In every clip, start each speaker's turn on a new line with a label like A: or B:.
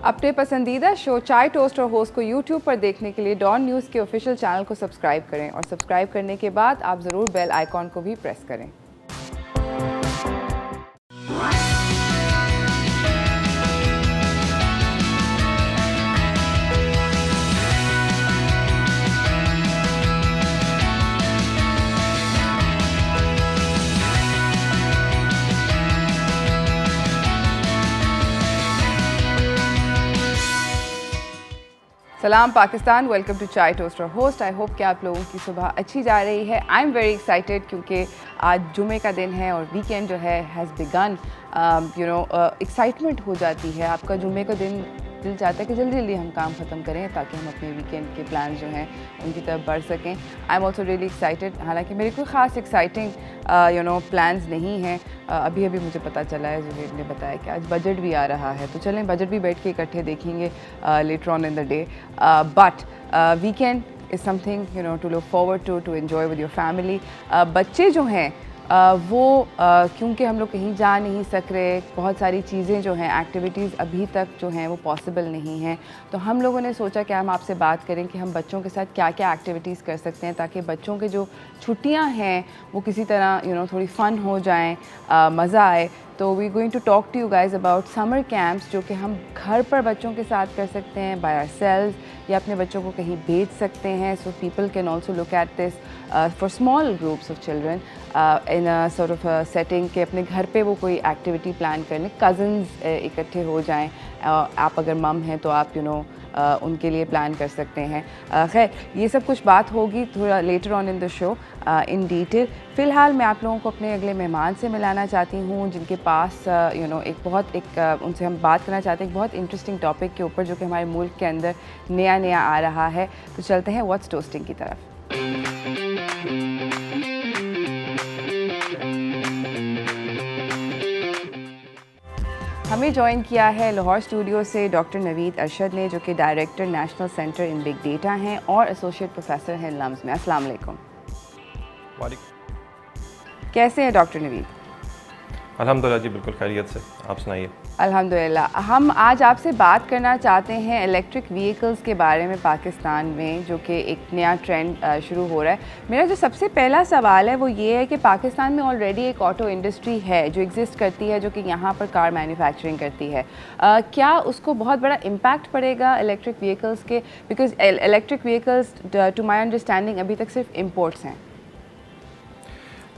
A: अपने पसंदीदा शो चाय टोस्ट और होस्ट को यूट्यूब पर देखने के लिए डॉन न्यूज़ के ऑफिशियल चैनल को सब्सक्राइब करें और सब्सक्राइब करने के बाद आप ज़रूर बेल आइकॉन को भी प्रेस करें। सलाम पाकिस्तान, वेलकम टू चाय टोस्ट और होस्ट। आई होप कि आप लोगों की सुबह अच्छी जा रही है। आई एम वेरी एक्साइटेड क्योंकि आज जुमे का दिन है और वीकेंड जो है हैज़ बिगन। एक्साइटमेंट हो जाती है, आपका जुमे का दिन दिल चाहता है कि जल्दी जल्दी हम काम ख़त्म करें ताकि हम अपने वीकेंड के प्लान जो हैं उनकी तरफ बढ़ सकें। I am also really excited. हालांकि मेरे कोई ख़ास एक्साइटिंग प्लान्स नहीं हैं। अभी अभी मुझे पता चला है, जुबेर ने बताया कि आज बजट भी आ रहा है, तो चलें बजट भी बैठ के इकट्ठे देखेंगे later on in the day. But weekend is something to look forward to enjoy with your family. बच्चे जो हैं वो क्योंकि हम लोग कहीं जा नहीं सक रहे, बहुत सारी चीज़ें जो हैं एक्टिविटीज़ अभी तक जो हैं वो पॉसिबल नहीं हैं, तो हम लोगों ने सोचा कि हम आपसे बात करें कि हम बच्चों के साथ क्या क्या एक्टिविटीज़ कर सकते हैं ताकि बच्चों के जो छुट्टियां हैं वो किसी तरह थोड़ी फ़न हो जाएं, मज़ा आए। तो we going to talk to you guys about summer camps जो कि हम घर पर बच्चों के साथ कर सकते हैं बाय आवरसेल्व्स या अपने बच्चों को कहीं भेज सकते हैं। So people can also look at this for small groups of children in a sort of setting के अपने घर पे वो कोई एक्टिविटी प्लान कर लें, कज़न्स इकट्ठे हो जाएं। आप अगर मम हैं तो आप उनके लिए प्लान कर सकते हैं। खैर ये सब कुछ बात होगी थोड़ा letter on in the show in detail. फ़िलहाल मैं आप लोगों को अपने अगले मेहमान से मिलाना चाहती हूँ जिनके पास उनसे हम बात करना चाहते हैं एक बहुत इंटरेस्टिंग टॉपिक के ऊपर जो कि हमारे मुल्क के अंदर नया नया आ रहा है। तो चलते हैं व्हाट्स टोस्टिंग की तरफ। हमें ज्वाइन किया है लाहौर स्टूडियो से डॉक्टर नवीद अरशद ने, जो कि director national centre in big data हैं और एसोसिएट प्रोफेसर हैं लम्स में। अस्सलाम वालेकुम। कैसे हैं डॉक्टर नवीद?
B: अल्हम्दुलिल्लाह जी, बिल्कुल खैरियत से। आप सुनाइए।
A: अल्हम्दुलिल्लाह। हम आज आपसे बात करना चाहते हैं इलेक्ट्रिक व्हीकल्स के बारे में पाकिस्तान में, जो कि एक नया ट्रेंड शुरू हो रहा है। मेरा जो सबसे पहला सवाल है वो ये है कि पाकिस्तान में ऑलरेडी एक ऑटो इंडस्ट्री है जो एग्जिस्ट करती है, जो कि यहाँ पर कार मैन्युफैक्चरिंग करती है। क्या उसको बहुत बड़ा इम्पैक्ट पड़ेगा इलेक्ट्रिक व्हीकल्स के? Because electric vehicles to my understanding अभी तक सिर्फ इम्पोर्ट्स हैं।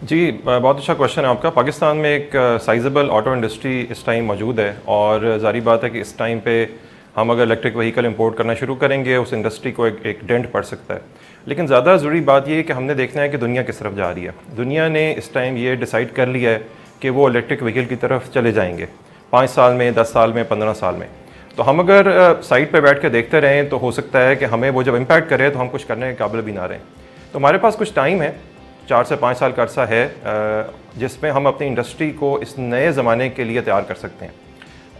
B: जी, बहुत अच्छा क्वेश्चन है आपका। पाकिस्तान में एक साइजेबल ऑटो इंडस्ट्री इस टाइम मौजूद है और ज़ाहिर बात है कि इस टाइम पे हम अगर इलेक्ट्रिक व्हीकल इंपोर्ट करना शुरू करेंगे उस इंडस्ट्री को एक डेंट पड़ सकता है। लेकिन ज़्यादा ज़रूरी बात ये है कि हमने देखना है कि दुनिया किस तरफ जा रही है। दुनिया ने इस टाइम ये डिसाइड कर लिया है कि वो इलेक्ट्रिक व्हीकल की तरफ चले जाएंगे 5 साल में, 10 साल में, 15 साल में। तो हम अगर साइड पर बैठ कर देखते रहें तो हो सकता है कि हमें वो जब इम्पैक्ट करे तो हम कुछ करने के काबिल भी ना रहें। तो हमारे पास कुछ टाइम है, 4 से 5 साल का अरसा है जिसमें हम अपनी इंडस्ट्री को इस नए ज़माने के लिए तैयार कर सकते हैं।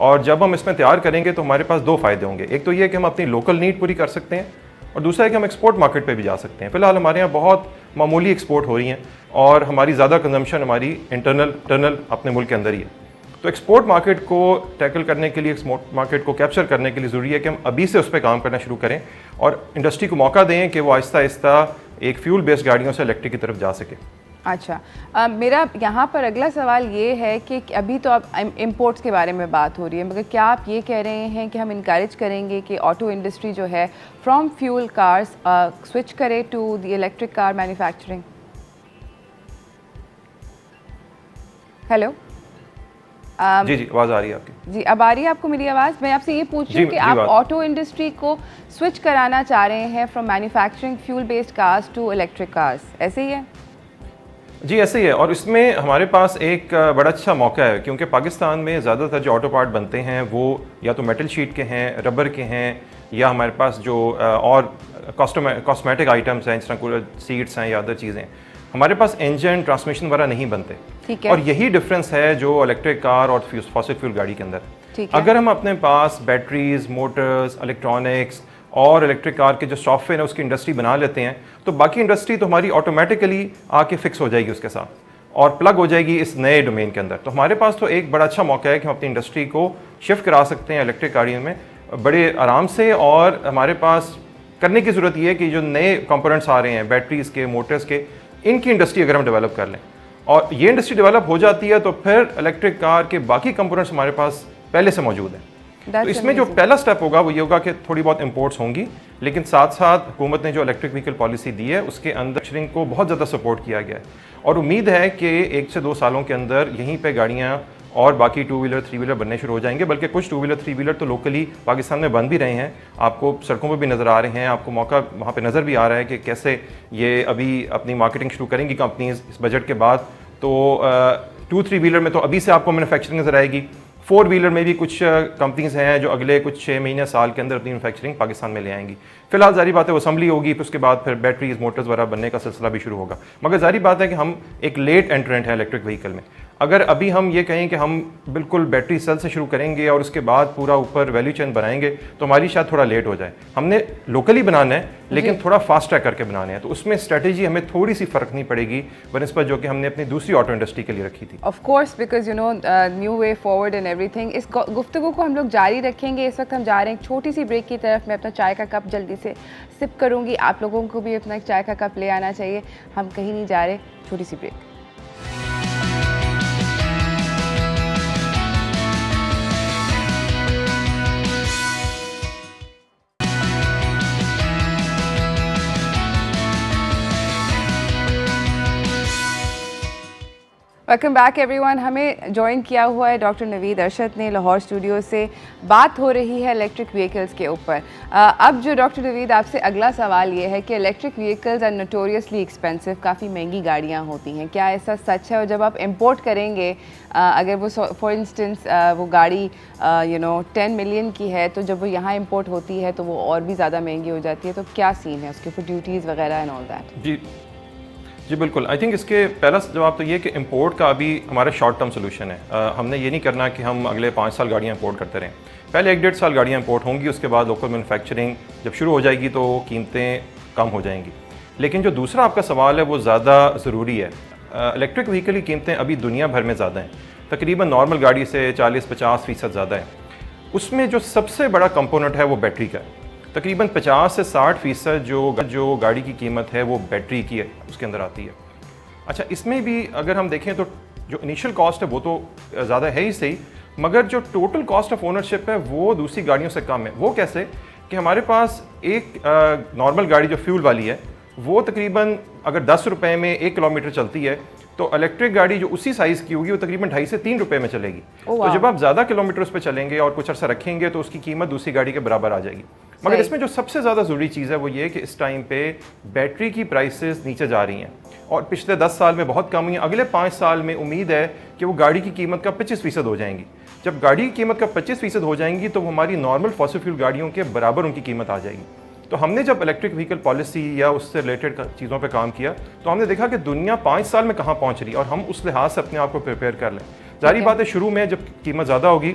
B: और जब हम इसमें तैयार करेंगे तो हमारे पास 2 फ़ायदे होंगे। एक तो ये कि हम अपनी लोकल नीड पूरी कर सकते हैं और दूसरा है कि हम एक्सपोर्ट मार्केट पे भी जा सकते हैं। फ़िलहाल हमारे यहाँ बहुत मामूली एक्सपोर्ट हो रही हैं और हमारी ज़्यादा कंजम्पशन हमारी इंटरनल अपने मुल्क के अंदर ही है। तो एक्सपोर्ट मार्केट को टैकल करने के लिए, एक्सपोर्ट मार्केट को कैप्चर करने के लिए ज़रूरी है कि हम अभी से उस पर काम करना शुरू करें और इंडस्ट्री को मौका दें कि वो आहिस्ता आहिस्ता एक फ्यूल बेस्ड गाड़ियों से इलेक्ट्रिक की तरफ जा सके।
A: अच्छा, मेरा यहाँ पर अगला सवाल ये है कि अभी तो अब इम्पोर्ट्स के बारे में बात हो रही है, मगर क्या आप ये कह रहे हैं कि हम इनकरेज करेंगे कि ऑटो इंडस्ट्री जो है फ्रॉम फ्यूल कार्स स्विच करे to the electric car manufacturing? Hello
B: जी जी, आवाज़ आ रही है आपकी?
A: जी, अब आ रही है आपको मेरी आवाज़? मैं आपसे ये पूछ रही हूँ कि आप ऑटो इंडस्ट्री को स्विच कराना चाह रहे हैं from manufacturing fuel based cars to electric cars, ऐसे ही है?
B: जी ऐसे ही है, और इसमें हमारे पास एक बड़ा अच्छा मौका है क्योंकि पाकिस्तान में ज़्यादातर जो ऑटो पार्ट बनते हैं वो या तो मेटल शीट के हैं, रबर के हैं, या हमारे पास जो और कॉस्मेटिक आइटम्स हैं, जिस तरह कूलर सीट्स हैं या अदर चीज़ें। हमारे पास इंजन, ट्रांसमिशन वगैरह नहीं बनते।
A: ठीक है।
B: और यही डिफरेंस है जो इलेक्ट्रिक कार और फॉसिल फ्यूल गाड़ी के अंदर।
A: ठीक है।
B: अगर हम अपने पास बैटरीज, मोटर्स, इलेक्ट्रॉनिक्स और इलेक्ट्रिक कार के जो सॉफ्टवेयर है उसकी इंडस्ट्री बना लेते हैं तो बाकी इंडस्ट्री तो हमारी ऑटोमेटिकली आके फिक्स हो जाएगी उसके साथ और प्लग हो जाएगी इस नए डोमेन के अंदर। तो हमारे पास तो एक बड़ा अच्छा मौका है कि हम अपनी इंडस्ट्री को शिफ्ट करा सकते हैं इलेक्ट्रिक गाड़ियों में बड़े आराम से, और हमारे पास करने की ज़रूरत ये है कि जो नए कंपोनेंट्स आ रहे हैं बैटरीज़ के, मोटर्स के, इनकी इंडस्ट्री अगर हम डेवलप कर लें और ये इंडस्ट्री डेवलप हो जाती है तो फिर इलेक्ट्रिक कार के बाकी कंपोनेंट्स हमारे पास पहले से मौजूद हैं। तो इसमें जो पहला स्टेप होगा वो ये होगा कि थोड़ी बहुत इंपोर्ट्स होंगी, लेकिन साथ साथ हुकूमत ने जो इलेक्ट्रिक व्हीकल पॉलिसी दी है उसके अंदर मैन्युफैक्चरिंग को बहुत ज़्यादा सपोर्ट किया गया है, और उम्मीद है कि 1 से 2 सालों के अंदर यहीं पे गाड़ियाँ और बाकी 2 व्हीलर 3 व्हीलर बनने शुरू हो जाएंगे। बल्कि कुछ 2 व्हीलर 3 व्हीलर तो लोकली पाकिस्तान में बन भी रहे हैं, आपको सड़कों पर भी नज़र आ रहे हैं, आपको मौका वहाँ पर नज़र भी आ रहा है कि कैसे ये अभी अपनी मार्केटिंग शुरू करेंगी कंपनीज इस बजट के बाद। तो 2-3 व्हीलर में तो अभी से आपको मैन्युफैक्चरिंग नज़र आएगी। 4 व्हीलर में भी कुछ कंपनीज हैं जो अगले कुछ 6 महीने साल के अंदर अपनी मैन्युफैक्चरिंग पाकिस्तान में ले आएंगी। फिलहाल जारी बात है वो असेंबली होगी, फिर उसके बाद फिर बैटरीज, मोटर्स वगैरह बनने का सिलसिला भी शुरू होगा। मगर जारी बात है कि हम एक लेट एंट्रेंट है इलेक्ट्रिक व्हीकल में। अगर अभी हम ये कहें कि हम बिल्कुल बैटरी सेल से शुरू करेंगे और उसके बाद पूरा ऊपर वैल्यू चेन बनाएंगे तो हमारी शायद थोड़ा लेट हो जाए। हमने लोकली बनाना है लेकिन थोड़ा फास्ट ट्रैक करके बनाने हैं, तो उसमें स्ट्रेटेजी हमें थोड़ी सी फ़र्क नहीं पड़ेगी बनस्पत जो कि हमने अपनी दूसरी ऑटो इंडस्ट्री के लिए रखी थी।
A: Of course, because you know new way forward and everything. इस गुफ्तगू को हम लोग जारी रखेंगे। इस वक्त हम जा रहे हैं एक छोटी सी ब्रेक की तरफ। मैं अपना चाय का कप जल्दी से सिप करूँगी, आप लोगों को भी अपना चाय का कप ले आना चाहिए। हम कहीं नहीं जा रहे, छोटी सी ब्रेक। Welcome back everyone. हमें ज्वाइन किया हुआ है डॉक्टर नवीद अरशद ने लाहौर स्टूडियो से। बात हो रही है इलेक्ट्रिक व्हीकल्स के ऊपर। अब जो डॉक्टर नवीद आपसे अगला सवाल ये है कि electric vehicles are notoriously expensive, काफ़ी महंगी गाड़ियाँ होती हैं, क्या ऐसा सच है? और जब आप इंपोर्ट करेंगे, अगर वो फॉर इंस्टेंस वो गाड़ी 10 मिलियन की है, तो जब वो यहाँ इंपोर्ट होती है तो वो और भी ज़्यादा महंगी हो जाती है, तो क्या सीन है उसके ऊपर, ड्यूटीज़ वगैरह एंड ऑल दैट?
B: जी बिल्कुल। आई थिंक इसके पहला जवाब तो ये कि इंपोर्ट का अभी हमारा शॉर्ट टर्म सोल्यूशन है। हमने ये नहीं करना कि हम अगले 5 साल गाड़ियाँ इंपोर्ट करते रहें। पहले 1-1.5 साल गाड़ियाँ इंपोर्ट होंगी, उसके बाद लोकल मैन्युफैक्चरिंग जब शुरू हो जाएगी तो कीमतें कम हो जाएंगी। लेकिन जो दूसरा आपका सवाल है वो ज़्यादा ज़रूरी है। इलेक्ट्रिक व्हीकल की कीमतें अभी दुनिया भर में ज़्यादा हैं, तकरीबन नॉर्मल गाड़ी से 40-50% ज़्यादा है। उसमें जो सबसे बड़ा कंपोनेंट है वो बैटरी का है। तकरीबन 50 से 60% जो गाड़ी की कीमत है वो बैटरी की है, उसके अंदर आती है। अच्छा, इसमें भी अगर हम देखें तो जो इनिशियल कॉस्ट है वो तो ज़्यादा है ही सही, मगर जो टोटल कॉस्ट ऑफ ओनरशिप है वो दूसरी गाड़ियों से कम है। वो कैसे कि हमारे पास एक नॉर्मल गाड़ी जो फ्यूल वाली है वो तकरीबन अगर 10 रुपये में 1 किलोमीटर चलती है, तो इलेक्ट्रिक गाड़ी जो उसी साइज़ की होगी वो तकरीबन 2.5 से 3 रुपये में चलेगी। तो जब आप ज़्यादा किलोमीटर उस पर चलेंगे और कुछ अर्सा रखेंगे तो उसकी कीमत दूसरी गाड़ी के बराबर आ जाएगी। मगर इसमें जो सबसे ज़्यादा ज़रूरी चीज़ है वो ये कि इस टाइम पे बैटरी की प्राइसेस नीचे जा रही हैं और पिछले 10 साल में बहुत कम हुई हैं। अगले 5 साल में उम्मीद है कि वो गाड़ी की कीमत का 25% हो जाएंगी। जब गाड़ी की कीमत का 25% हो जाएंगी तो हमारी नॉर्मल फॉसिल फ्यूल गाड़ियों के बराबर उनकी कीमत आ जाएगी। तो हमने जब इलेक्ट्रिक व्हीकल पॉलिसी या उससे रिलेटेड चीज़ों पे काम किया तो हमने देखा कि दुनिया 5 साल में कहाँ पहुँच रही है और हम उस लिहाज से अपने आप को प्रिपेयर कर लें। जारी बात है शुरू में जब कीमत ज़्यादा होगी,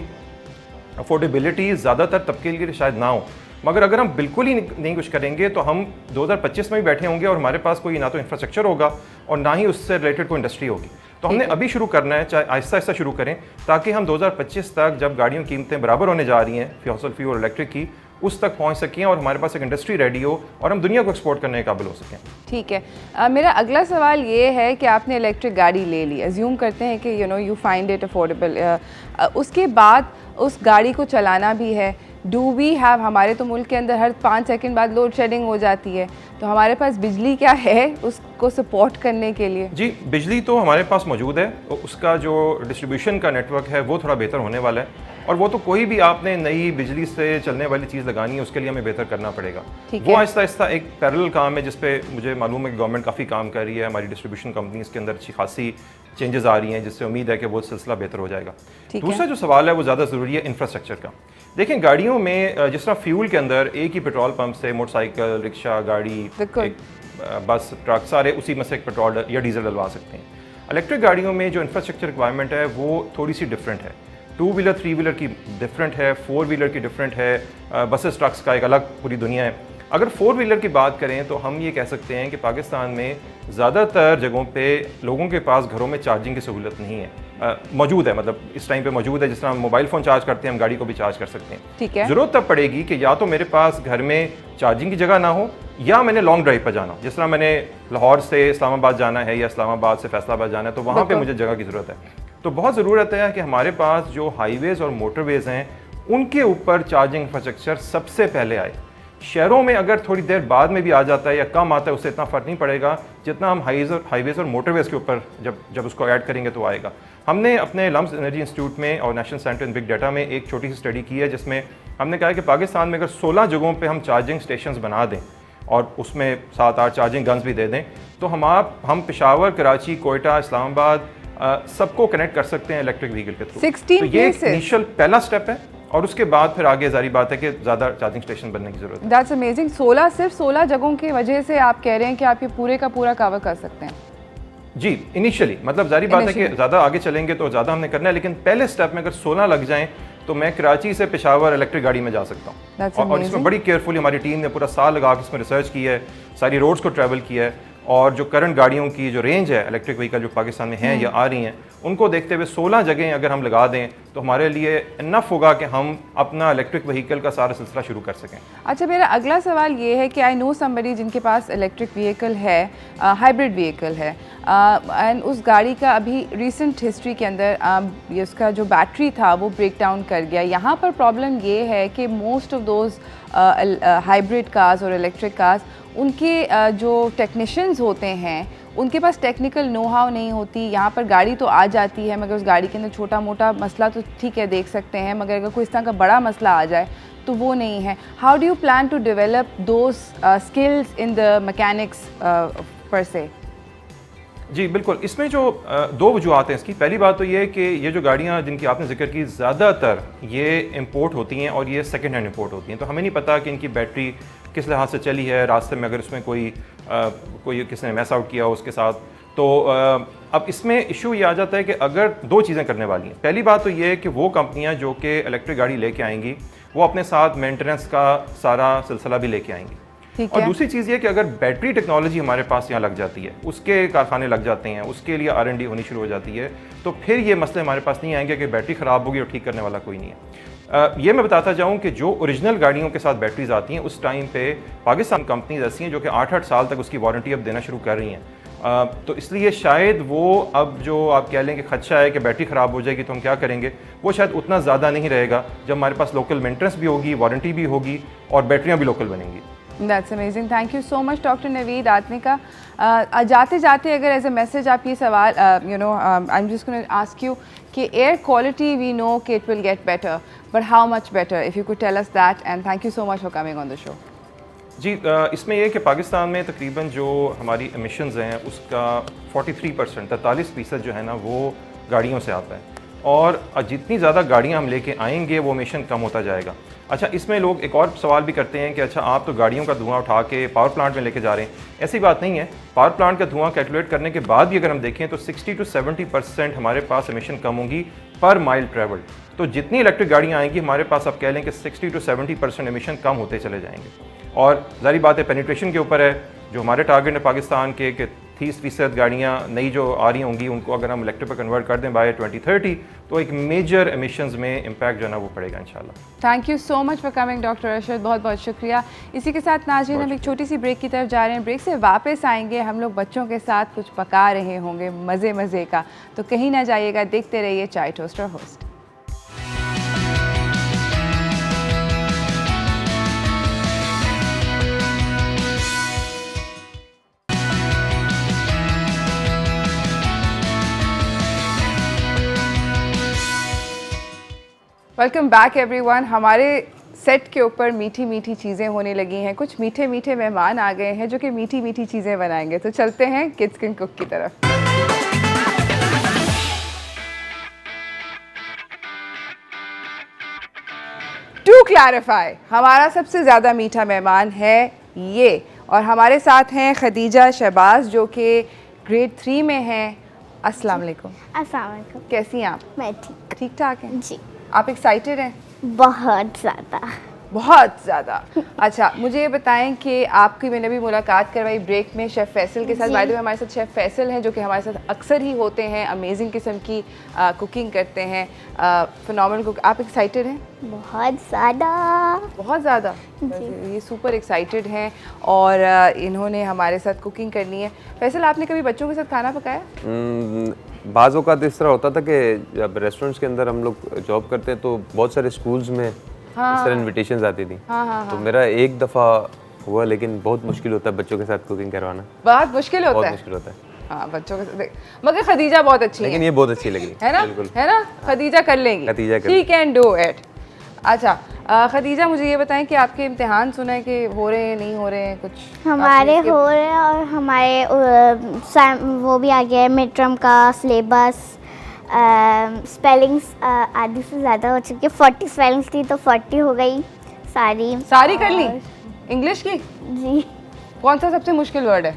B: अफोर्डेबिलिटी ज़्यादातर तबके के लिए शायद ना हो, मगर अगर हम बिल्कुल ही नहीं कुछ करेंगे तो हम 2025 में भी बैठे होंगे और हमारे पास कोई ना तो इंफ्रास्ट्रक्चर होगा और ना ही उससे रिलेटेड कोई इंडस्ट्री होगी। तो हमने अभी शुरू करना है, चाहे आहिस्ता आहिस्ता शुरू करें, ताकि हम 2025 तक जब गाड़ियों की कीमतें बराबर होने जा रही हैं फॉसिल फ्यूल और इलेक्ट्रिक की, उस तक पहुंच सकें और हमारे पास एक इंडस्ट्री रेडी हो और हम दुनिया को एक्सपोर्ट करने के काबिल हो सकें।
A: ठीक है। मेरा अगला सवाल ये है कि आपने इलेक्ट्रिक गाड़ी ले ली, अज्यूम करते हैं कि यू फाइंड इट अफोर्डेबल, उसके बाद उस गाड़ी को चलाना भी है। डू वी हैव, हमारे तो मुल्क के अंदर हर 5 सेकंड बाद लोड शेडिंग हो जाती है, तो हमारे पास बिजली क्या है उसको सपोर्ट करने के लिए?
B: जी, बिजली तो हमारे पास मौजूद है, उसका जो डिस्ट्रीब्यूशन का नेटवर्क है वो थोड़ा बेहतर होने वाला है और वो तो कोई भी आपने नई बिजली से चलने वाली चीज़ लगानी है उसके लिए हमें बेहतर करना पड़ेगा। वो आहिस्ता आहिस्ता एक पैरेलल काम है जिस पे मुझे मालूम है कि गवर्नमेंट काफ़ी काम कर रही है, हमारी डिस्ट्रीब्यूशन कंपनीज़ के अंदर अच्छी खासी चेंजेस आ रही हैं जिससे उम्मीद है कि वो सिलसिला बेहतर हो जाएगा। दूसरा जो सवाल है वो ज़्यादा ज़रूरी है इंफ्रास्ट्रक्चर का। देखें, गाड़ियों में जिस तरह फ्यूल के अंदर एक ही पेट्रोल पंप से मोटरसाइकिल, रिक्शा, गाड़ी, बस, ट्रक सारे उसी में से एक पेट्रोल या डीजल डलवा सकते हैं। इलेक्ट्रिक गाड़ियों में जो इंफ्रास्ट्रक्चर रिक्वायरमेंट है वो थोड़ी सी डिफरेंट है। 2 व्हीलर 3 व्हीलर की डिफरेंट है, 4 व्हीलर की डिफरेंट है, बसेस ट्रक्स का एक अलग पूरी दुनिया है। अगर 4 व्हीलर की बात करें तो हम ये कह सकते हैं कि पाकिस्तान में ज़्यादातर जगहों पे लोगों के पास घरों में चार्जिंग की सहूलत नहीं है। मौजूद है, मतलब इस टाइम पे मौजूद है। जिस तरह हम मोबाइल फ़ोन चार्ज करते हैं, हम गाड़ी को भी चार्ज कर सकते हैं।
A: ठीक है।
B: ज़रूरत तब पड़ेगी कि या तो मेरे पास घर में चार्जिंग की जगह ना हो, या मैंने लॉन्ग ड्राइव पर जाना हो। जिस तरह मैंने लाहौर से इस्लामाबाद जाना है या इस्लामाबाद से फैसलाबाद जाना है, तो वहाँ पे मुझे जगह की ज़रूरत है। तो बहुत ज़रूरत है कि हमारे पास जो हाईवेज़ और मोटरवेज़ हैं उनके ऊपर चार्जिंग इंफ्रास्ट्रक्चर सबसे पहले आए। शहरों में अगर थोड़ी देर बाद में भी आ जाता है या कम आता है, उससे इतना फ़र्क नहीं पड़ेगा जितना हम हाईवेज़ और मोटरवेज़ के ऊपर जब उसको ऐड करेंगे तो आएगा। हमने अपने लम्स एनर्जी इंस्टीट्यूट में और national centre in big data में एक छोटी सी स्टडी की है, जिसमें हमने कहा है कि पाकिस्तान में अगर 16 जगहों पे हम चार्जिंग स्टेशंस बना दें और उसमें 7-8 चार्जिंग गन्स भी दे दें, तो हम पेशावर, कराची, कोयटा, इस्लामाबाद सबको कनेक्ट कर सकते हैं इलेक्ट्रिक व्हीकल के थ्रू।
A: 16
B: तो ये इनिशियल पहला स्टेप है, और उसके बाद फिर आगे जारी बात है कि ज़्यादा चार्जिंग स्टेशन बनने की ज़रूरत है।
A: That's amazing. 16 सिर्फ 16 जगहों की वजह से आप कह रहे हैं कि आप ये पूरे का पूरा कवर कर सकते हैं?
B: जी, इनिशियली, मतलब जारी बात है कि ज़्यादा आगे चलेंगे तो ज़्यादा हमने करना है, लेकिन पहले स्टेप में अगर 16 लग जाएं तो मैं कराची से पेशावर इलेक्ट्रिक गाड़ी में जा सकता हूँ। और इसमें बड़ी केयरफुली हमारी टीम ने पूरा साल लगा के इसमें रिसर्च की है, सारी रोड्स को ट्रैवल किया है, और जो करंट गाड़ियों की जो रेंज है इलेक्ट्रिक व्हीकल जो पाकिस्तान में हैं या आ रही हैं, उनको देखते हुए 16 जगह अगर हम लगा दें तो हमारे लिए इनफ होगा कि हम अपना इलेक्ट्रिक व्हीकल का सारा सिलसिला शुरू कर सकें।
A: अच्छा, मेरा अगला सवाल ये है कि आई नो समबडी जिनके पास इलेक्ट्रिक व्हीकल है, हाइब्रिड व्हीकल है, एंड उस गाड़ी का अभी रिसेंट हिस्ट्री के अंदर ये उसका जो बैटरी था वो ब्रेक डाउन कर गया। यहाँ पर प्रॉब्लम ये है कि most of those hybrid cars और इलेक्ट्रिक कार्स, उनके जो टेक्नीशियंस होते हैं उनके पास टेक्निकल नो हाउ नहीं होती। यहाँ पर गाड़ी तो आ जाती है, मगर उस गाड़ी के अंदर छोटा मोटा मसला तो ठीक है देख सकते हैं, मगर अगर कोई इस तरह का बड़ा मसला आ जाए तो वो नहीं है। How do you plan to develop those skills in the mechanics पर से?
B: जी बिल्कुल, इसमें जो दो वजूहत हैं इसकी। पहली बात तो ये है कि ये जो गाड़ियाँ जिनकी आपने जिक्र की, ज़्यादातर ये इंपोर्ट होती हैं और ये सेकंड हैंड इंपोर्ट होती हैं, तो हमें नहीं पता कि इनकी बैटरी किस लिहाज से चली है, रास्ते में अगर उसमें कोई किसने मैस आउट किया हो उसके साथ। तो अब इसमें इशू ये आ जाता है कि अगर दो चीज़ें करने वाली हैं। पहली बात तो ये है कि वो कंपनियाँ जो कि इलेक्ट्रिक गाड़ी लेके आएंगी वो अपने साथ मेंटेनेंस का सारा सिलसिला भी लेके आएंगी। और दूसरी चीज़ ये कि अगर बैटरी टेक्नोलॉजी हमारे पास यहाँ लग जाती है, उसके कारखाने लग जाते हैं, उसके लिए R&D होनी शुरू हो जाती है, तो फिर ये मसले हमारे पास नहीं आएंगे कि बैटरी ख़राब होगी और ठीक करने वाला कोई नहीं है। ये मैं बताता जाऊँ कि जो ओरिजिनल गाड़ियों के साथ बैटरीज आती हैं उस टाइम पे पाकिस्तान कंपनीज ऐसी हैं जो कि 8-8 साल तक उसकी वारंटी अब देना शुरू कर रही हैं। तो इसलिए शायद वो अब जो आप कह लें कि खदशा है कि बैटरी ख़राब हो जाएगी तो हम क्या करेंगे, वो शायद उतना ज़्यादा नहीं रहेगा जब हमारे पास लोकल मेंटेनेंस भी होगी, वारंटी भी होगी और बैटरियाँ भी लोकल बनेंगी।
A: That's amazing, thank you so much doctor Naveed Atmika. जाते जाते अगर एज अ मैसेज आप ये सवाल I am just going to ask you कि एयर क्वालिटी वी नो कि it will get better, but how much better, if you could tell us that, and thank you so much for coming on the show.
B: जी, इसमें यह कि पाकिस्तान में तकरीबन जो हमारी एमिशंस हैं उसका 43%, 43% जो है ना वो गाड़ियों से आता है, और जितनी ज़्यादा गाड़ियाँ हम लेके आएंगे वो एमिशन कम होता जाएगा। अच्छा, इसमें लोग एक और सवाल भी करते हैं कि अच्छा आप तो गाड़ियों का धुआं उठा के पावर प्लांट में लेके जा रहे हैं। ऐसी बात नहीं है। पावर प्लांट का धुआं कैलकुलेट करने के बाद भी अगर हम देखें तो 60 से 70% हमारे पास एमिशन कम होंगी पर माइल ट्रैवल। तो जितनी इलेक्ट्रिक गाड़ियाँ आएंगी हमारे पास, आप कह लें कि 60 से 70% एमिशन कम होते चले जाएंगे। और जारी बात है पेनिट्रेशन के ऊपर है, जो हमारे टारगेट है पाकिस्तान के कि 30% गाड़ियाँ नई जो आ रही होंगी उनको अगर हम इलेक्ट्रिक पर कन्वर्ट कर दें बाय 2030, तो एक मेजर एमिशंस में इम्पैक्ट जो है ना वो पड़ेगा इंशाल्लाह।
A: Thank you so much for coming doctor Arshad, बहुत बहुत शुक्रिया। इसी के साथ नाज़रीन हम एक छोटी सी ब्रेक की तरफ जा रहे हैं। ब्रेक से वापस आएंगे, हम लोग बच्चों के साथ कुछ पका रहे होंगे मज़े मज़े का, तो कहीं ना जाइएगा, देखते रहिए चाय toaster host. Welcome back everyone. हमारे सेट के ऊपर मीठी मीठी चीज़ें होने लगी हैं, कुछ मीठे मीठे मेहमान आ गए हैं जो कि मीठी मीठी चीज़ें बनाएंगे, तो चलते हैं किड्स कैन कुक की तरफ। टू क्लैरिफाई, हमारा सबसे ज़्यादा मीठा मेहमान है ये, और हमारे साथ हैं खदीजा शहबाज जो कि ग्रेड 3 में हैं। अस्सलाम वालेकुम।
C: अस्सलाम वालेकुम।
A: कैसी हैं आप?
C: मैं
A: ठीक ठाक हैं
C: जी।
A: आप एक्साइटेड हैं?
C: बहुत ज़्यादा।
A: बहुत ज़्यादा। अच्छा, मुझे ये बताएं कि आपकी मैंने भी मुलाकात करवाई ब्रेक में शेफ़ फैसल के साथ। बाय द वे हमारे साथ शेफ़ फैसल हैं जो कि हमारे साथ अक्सर ही होते हैं, अमेजिंग किस्म की कुकिंग करते हैं, फिनोमिनल कुक। आप एक्साइटेड हैं?
C: बहुत ज़्यादा।
A: बहुत ज़्यादा। ये सुपर एक्साइटेड हैं और इन्होंने हमारे साथ कुकिंग करनी है। फैसल, आपने कभी बच्चों के साथ खाना पकाया?
D: बाज़ औक़ात इस तरह होता था कि जब रेस्टोरेंट्स के अंदर हम लोग जॉब करते हैं तो बहुत सारे स्कूल्स में इस तरह इनविटेशंस आती थी। तो मेरा एक दफ़ा हुआ, लेकिन बहुत मुश्किल होता है बच्चों के साथ कुकिंग करवाना।
A: बहुत मुश्किल होता
D: बहुत
A: है।
D: मुश्किल होता है।
A: हाँ, बच्चों के साथ। मगर खदीजा बहुत अच्छी
D: लेकिन ये बहुत अच्छी लगी
A: है ना?
D: बिल्कुल।
A: है ना? खदीजा कर लेंगी।
D: खदीजा कर
A: शी कैन डू इट। अच्छा, खदीजा मुझे ये बताएं कि आपके इम्तिहान सुना है कि हो रहे हैं, नहीं हो रहे हैं कुछ?
C: हमारे हो रहे हैं और हमारे वो भी आ गया है मिड टर्म का सिलेबस। स्पेलिंग्स आधी से ज़्यादा हो चुकी है। 40 स्पेलिंग्स थी तो 40 हो गई सारी
A: कर ली इंग्लिश की?
C: जी।
A: कौन सा सबसे मुश्किल वर्ड है?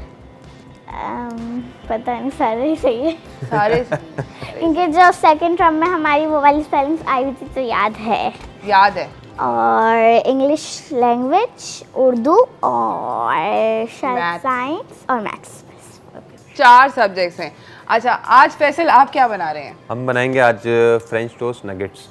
C: पता नहीं, सारे ही सही है
A: सारे
C: क्योंकि जो सेकंड टर्म में हमारी वो वाली स्पेलिंग्स आई हुई थी तो याद है। और इंग्लिश लैंग्वेज, उर्दू और शायद साइंस और मैथ्स।
A: 4 सब्जेक्ट्स हैं। अच्छा, आज फैसल आप क्या बना रहे हैं?
D: हम बनाएंगे आज फ्रेंच टोस्ट नगेट्स।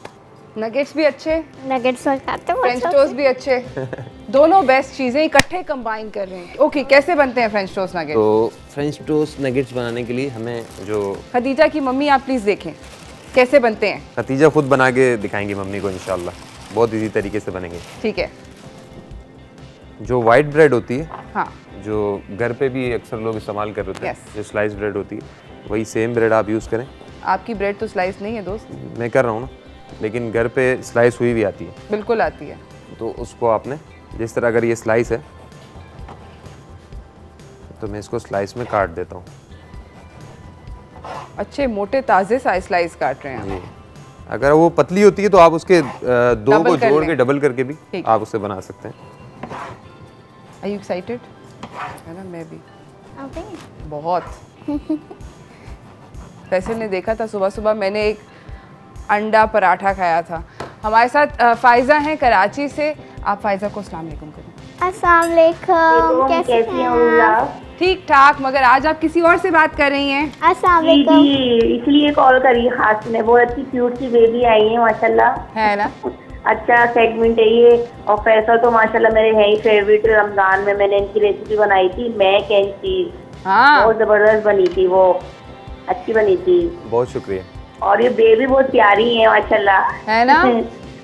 A: नगेट्स भी अच्छे,
C: नगेट्स और खाते हैं
A: फ्रेंच टोस्ट भी अच्छे। दोनों बेस्ट चीज़ें इकट्ठे कंबाइन कर रहे हैं। ओके, कैसे बनते हैं फ्रेंच टोस्ट नगेट्स?
D: तो फ्रेंच टोस्ट नगेट्स बनाने के लिए हमें जो
A: खदीजा की मम्मी, आप प्लीज़ देखें कैसे बनते हैं।
D: खतीजा खुद बना के दिखाएंगी मम्मी को इंशाल्लाह, बहुत इजी तरीके से बनेंगे।
A: ठीक है।
D: जो वाइट ब्रेड होती है,
A: हाँ,
D: जो घर पे भी अक्सर लोग इस्तेमाल कर रहे हैं,
A: Yes.
D: जो स्लाइस ब्रेड होती है, वही सेम ब्रेड आप यूज़ करें।
A: आपकी ब्रेड तो स्लाइस नहीं है दोस्त।
D: मैं कर रहा हूँ ना, लेकिन घर पे स्लाइस हुई भी आती है।
A: बिल्कुल आती है।
D: तो उसको आपने जिस तरह, अगर ये स्लाइस है तो मैं इसको स्लाइस में काट देता हूँ।
A: अच्छे मोटे ताज़े स्लाइस काट रहे हैं
D: जी, अगर वो पतली होती है तो आप उसके दो
A: Double
D: को
A: कर
D: जोड़
A: लें।
D: के डबल करके भी
A: ठीक।
D: आप उससे बना सकते हैं।
A: Are you excited? है ना, मैं भी
C: ओके।
A: बहुत। फैसल ने देखा था सुबह सुबह मैंने एक अंडा पराठा खाया था। हमारे साथ फ़ाइज़ा हैं कराची से। आप फ़ाइज़ा को अस्सलाम वालेकुम करें।
C: अस्सलाम वालेकुम, कैसी हैं आप?
A: ठीक ठाक, मगर आज आप किसी और से बात कर रही हैं।
C: अस्सलाम
E: जी
C: वालेकुम।
E: जी, इसलिए कॉल करी खास में। बहुत अच्छी क्यूट सी बेबी आई है माशाल्लाह।
A: है ना?
E: अच्छा सेगमेंट है ये। और फैसल तो माशाल्लाह मेरे है ही फेवरेट। रमजान में मैंने इनकी रेसिपी बनाई थी, मैक एंड चीज।
A: हाँ,
E: बहुत जबरदस्त बनी थी वो, अच्छी बनी थी।
D: बहुत शुक्रिया।
E: और ये बेबी बहुत प्यारी है माशाल्लाह।
A: है ना?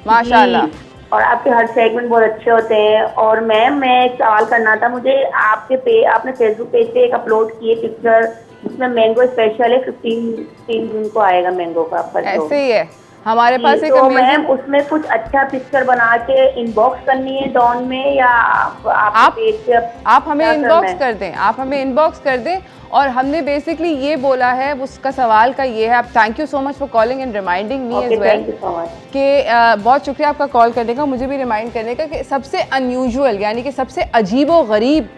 A: माशाल्लाह।
E: जी, और आपके हर सेगमेंट बहुत अच्छे होते हैं। और मैम, मैं एक सवाल करना था मुझे। आपने फेसबुक पेज पे एक अपलोड किए पिक्चर जिसमें मैंगो स्पेशल है, 15 जून को आएगा मैंगो का आपका शो।
A: ऐसे ही है हमारे पास एक
E: तो मैम
A: अमेजिंग।
E: उसमें कुछ अच्छा पिक्चर बना के इनबॉक्स करनी है डॉन में, या आप पेज पे
A: आप हमें
E: क्या करना
A: इनबॉक्स
E: है?
A: कर दें, आप हमें इनबॉक्स कर दें। और हमने बेसिकली ये बोला है, उसका सवाल का ये है। आप thank you so much for calling and reminding me as
E: okay,
A: well
E: thank you so much.
A: कि बहुत शुक्रिया आपका कॉल करने का, मुझे भी रिमाइंड करने का कि सबसे अनयूजुअल यानी कि सबसे अजीब व गरीब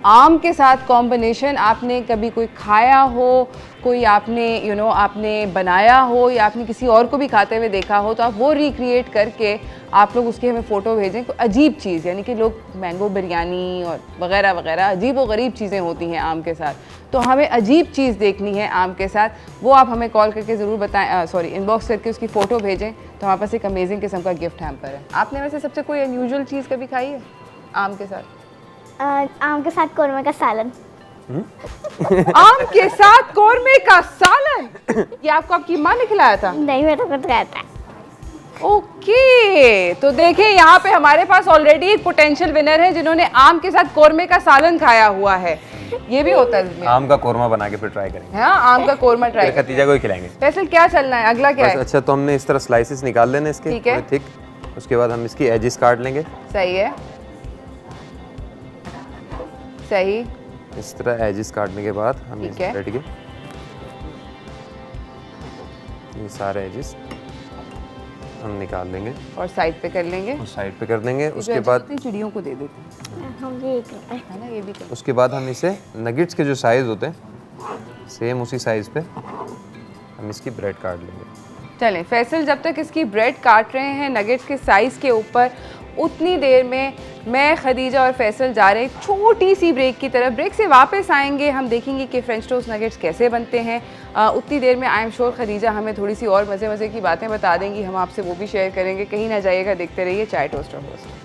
A: आम के साथ कॉम्बिनेशन आपने कभी कोई खाया हो, कोई आपने आपने बनाया हो, या आपने किसी और को भी खाते हुए देखा हो, तो आप वो रिक्रिएट करके आप लोग उसकी हमें फ़ोटो भेजें। कोई अजीब चीज़, यानी कि लोग मैंगो बिरयानी और वगैरह वगैरह अजीब व गरीब चीज़ें होती हैं आम के साथ, तो हमें अजीब चीज़ देखनी है आम के साथ, वो आप हमें कॉल करके ज़रूर बताएं, सॉरी इनबॉक्स करके उसकी फ़ोटो भेजें। तो हमारे पास एक अमेजिंग किस्म का गिफ्ट हैम्पर है। आपने वैसे सबसे कोई अनयूजुअल चीज़ कभी खाई है आम के साथ?
C: आम के साथ कोरमा का सालन।
A: आम के साथ कोरमे का सालन? ये आपको आपकी माँ ने खिलाया था?
C: नहीं, मेरा खुद खाता है।
A: ओके, तो देखें यहाँ पे हमारे पास ऑलरेडी एक पोटेंशियल विनर है जिन्होंने आम के साथ कोरमे का सालन खाया हुआ है। ये भी होता है इसमें।
D: आम का कोरमा बना के फिर ट्राई करेंगे।
A: हाँ, आम का कोरमा ट्राई
D: फिर खतीजा को ही खिलाएंगे।
A: फैसल क्या चलना है, अगला क्या
D: बस
A: है?
D: अच्छा, तो हमने इस तरह स्लाइसेस निकाल लेने इसके
A: ठीक है।
D: ठीक। उसके बाद हम इसकी एजेस काट लेंगे।
A: सही है, सही।
D: इस तरह एजेस काटने के बाद हम
A: ठीक
D: इस
A: है।
D: ब्रेड के ये सारे एजेस हम निकाल लेंगे
A: और साइड पे कर लेंगे।
D: और साइड पे कर देंगे।
A: जो
D: उसके
A: अच्छे
D: बाद
A: होते हैं, चिड़ियों को दे देते
C: हम ये करते हैं।
A: हैं, है ना? ये भी कर।
D: उसके बाद हम इसे नगेट्स के जो साइज़ होते हैं सेम उसी साइज़ पे हम इसकी ब्रेड काट लेंगे।
A: चलें, फैसल जब तक इसकी ब्रेड काट रहे हैं नगेट्स के साइज़ के ऊपर, उतनी देर में मैं, खदीजा और फैसल जा रहे हैं छोटी सी ब्रेक की तरफ। ब्रेक से वापस आएंगे, हम देखेंगे कि फ्रेंच टोस्ट नगेट्स कैसे बनते हैं। उतनी देर में आई एम श्योर खदीजा हमें थोड़ी सी और मज़े मज़े की बातें बता देंगी, हम आपसे वो भी शेयर करेंगे। कहीं ना जाइएगा, देखते रहिए चाय टोस्ट और होस्ट।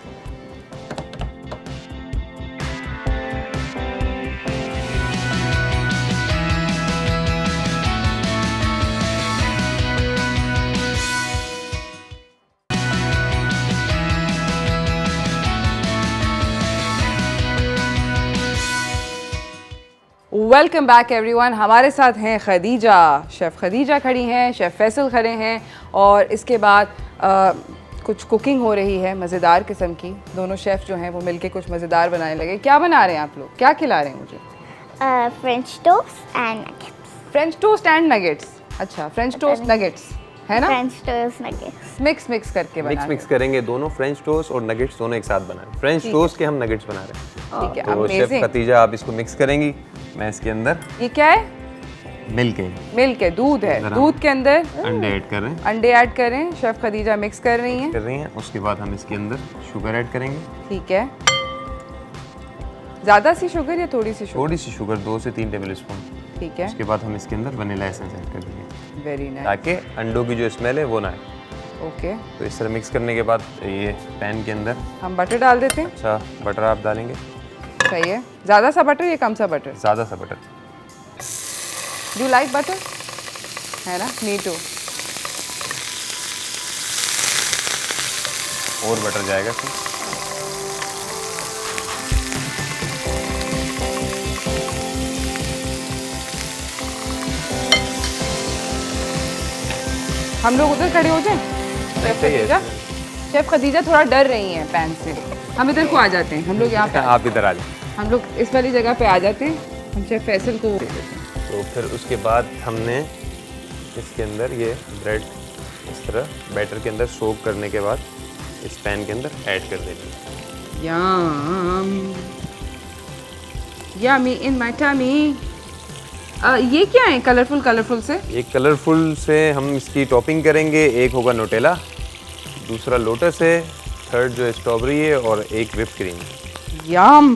A: Welcome back everyone. हमारे साथ हैं खदीजा, शेफ़ खदीजा खड़ी हैं, शेफ़ फैसल खड़े हैं और इसके बाद कुछ कुकिंग हो रही है मज़ेदार किस्म की। दोनों शेफ़ जो हैं वो मिलके कुछ मज़ेदार बनाने लगे। क्या बना रहे हैं आप लोग, क्या खिला रहे हैं मुझे?
C: French toast and nuggets.
A: French toast and nuggets. अच्छा, फ्रेंच टोस्ट नगेट्स है ना?
C: फ्रेंच टोस्ट नगेट्स
A: मिक्स करके बना
D: मिक्स करेंगे दोनों, फ्रेंच टोस्ट और नगेट्स दोनों एक साथ बना रहे हैं। फ्रेंच टोस्ट के हम नगेट्स बना रहे हैं।
A: ठीक है,
D: तो शेफ
A: अमेजिंग।
D: खतीजा आप इसको मिक्स करेंगी, मैं इसके अंदर
A: ये क्या है?
D: मिल्क है,
A: मिल्क है, दूध है। दूध के अंदर
D: अंडे ऐड कर रहे हैं,
A: अंडे ऐड करें। शेफ़ खदीजा मिक्स कर रही हैं।
D: उसके बाद हम इसके अंदर शुगर ऐड करेंगे।
A: ठीक है, ज़्यादा सी शुगर या थोड़ी सी शुगर?
D: थोड़ी सी शुगर, 2 से 3 टेबल स्पून।
A: ठीक है,
D: उसके बाद हम इसके अंदर वनीला एसेंस ऐड कर देंगे
A: वेरी नाइस।
D: ताकि अंडों की जो स्मेल है वो ना आए।
A: ओके,
D: तो इस तरह मिक्स करने के बाद ये पैन के अंदर
A: हम बटर डाल देते हैं।
D: अच्छा बटर आप डालेंगे,
A: सही है। ज़्यादा सा बटर या कम सा बटर?
D: ज़्यादा सा बटर।
A: Do like butter? है ना, मी टू।
D: और बटर जाएगा इसमें।
A: हम लोग उधर खड़े हो जाएं? शेफ़ खदीजा, शेफ़ खदीजा थोड़ा डर रही हैं पैन से। हम इधर को आ जाते हैं, हम लोग यहाँ पे
D: आप इधर आ जाए,
A: हम लोग इस वाली जगह पे आ जाते हैं। हम शेफ़ फैसल को दे देते हैं।
D: तो फिर उसके बाद हमने इसके अंदर ये ब्रेड इस तरह बैटर के अंदर सोक करने के बाद इस पैन के अंदर ऐड कर देंगे।
A: Yummy in my tummy. ये क्या है कलरफुल से?
D: ये कलरफुल से हम इसकी टॉपिंग करेंगे। एक होगा नोटेला, दूसरा लोटस है, थर्ड जो है स्ट्रॉबेरी है और एक व्हिप क्रीम।
A: यम,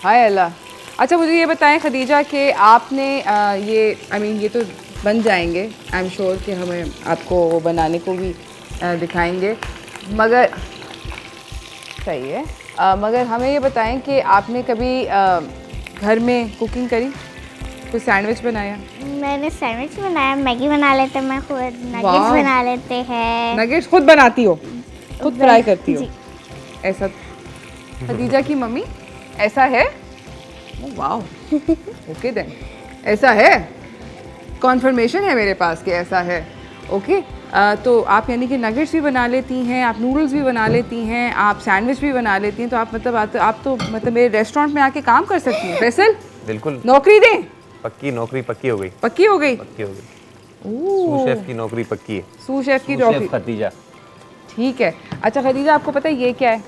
A: हाय अल्लाह। अच्छा मुझे ये बताएं खदीजा कि आपने ये ये तो बन जाएंगे, आई एम श्योर कि हमें आपको वो बनाने को भी दिखाएंगे, मगर सही है। मगर हमें ये बताएं कि आपने कभी घर में कुकिंग करी, कोई सैंडविच बनाया?
C: मैंने सैंडविच बनाया, मैगी बना लेते हैं, मैं खुद नगेट्स बना लेते हैं।
A: नगेट्स खुद बनाती हो, खुद फ्राई करती हो? ऐसा खदीजा की मम्मी ऐसा है? वाओ, ओके देन, ऐसा है, कॉन्फर्मेशन है मेरे पास कि ऐसा है। ओके, तो आप यानी कि नगेट्स भी बना लेती हैं, आप नूडल्स भी बना लेती हैं, आप सैंडविच भी बना लेती हैं, तो आप मतलब मेरे रेस्टोरेंट में आके काम कर सकती हैं। फैसल,
D: बिल्कुल,
A: नौकरी दें?
D: पक्की नौकरी पक्की हो गई।
A: पक्की हो गई?
D: पक्की हो गई। सू शेफ की नौकरी पक्की है।
A: सू शेफ की नौकरी
D: खतीजा।
A: ठीक है। अच्छा खदीजा, आपको पता है ये क्या है?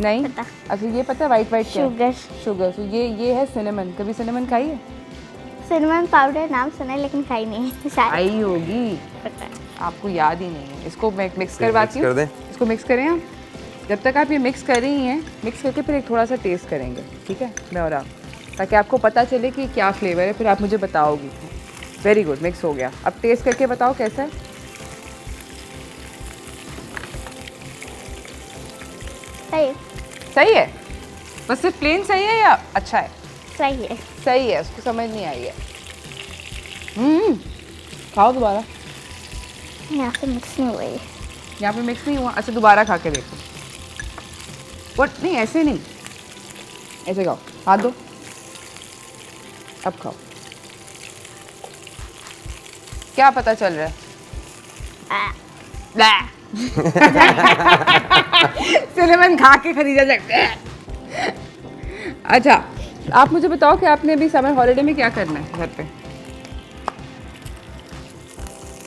A: नहीं
C: पता।
A: अच्छा, ये पता है वाइट क्या है?
C: शुगर।
A: शुगर। तो ये है सिनेमन। कभी सिनेमन खाई है?
C: सिनेमन पाउडर नाम सुना है लेकिन खाई नहीं है शायद।
A: आई होगी,
C: पता है।
A: आपको याद ही नहीं है। इसको मैं मिक्स करवाती हूँ।
D: कर दें?
A: इसको मिक्स करें हम। जब तक आप ये मिक्स कर रही हैं, मिक्स करके फिर एक थोड़ा सा टेस्ट करेंगे, ठीक है, मैं और आप, ताकि आपको पता चले कि क्या फ्लेवर है, फिर आप मुझे बताओगी। वेरी गुड, मिक्स हो गया। अब टेस्ट करके बताओ कैसा है।
C: सही
A: सही है? बस सिर्फ प्लेन सही है या अच्छा है?
C: सही है।
A: सही है, उसको समझ नहीं आई है। खाओ दोबारा।
C: यहाँ पे मिक्स नहीं हुआ ये।
A: यहाँ पे मिक्स नहीं हुआ? अच्छा दोबारा खा के देखो। बट नहीं, ऐसे नहीं, ऐसे खाओ, हाथ दो, अब खाओ। क्या पता चल रहा है? सिनेमन खा के खरीदा जाए। अच्छा आप मुझे बताओ कि आपने अभी समर हॉलिडे में क्या करना है घर पे?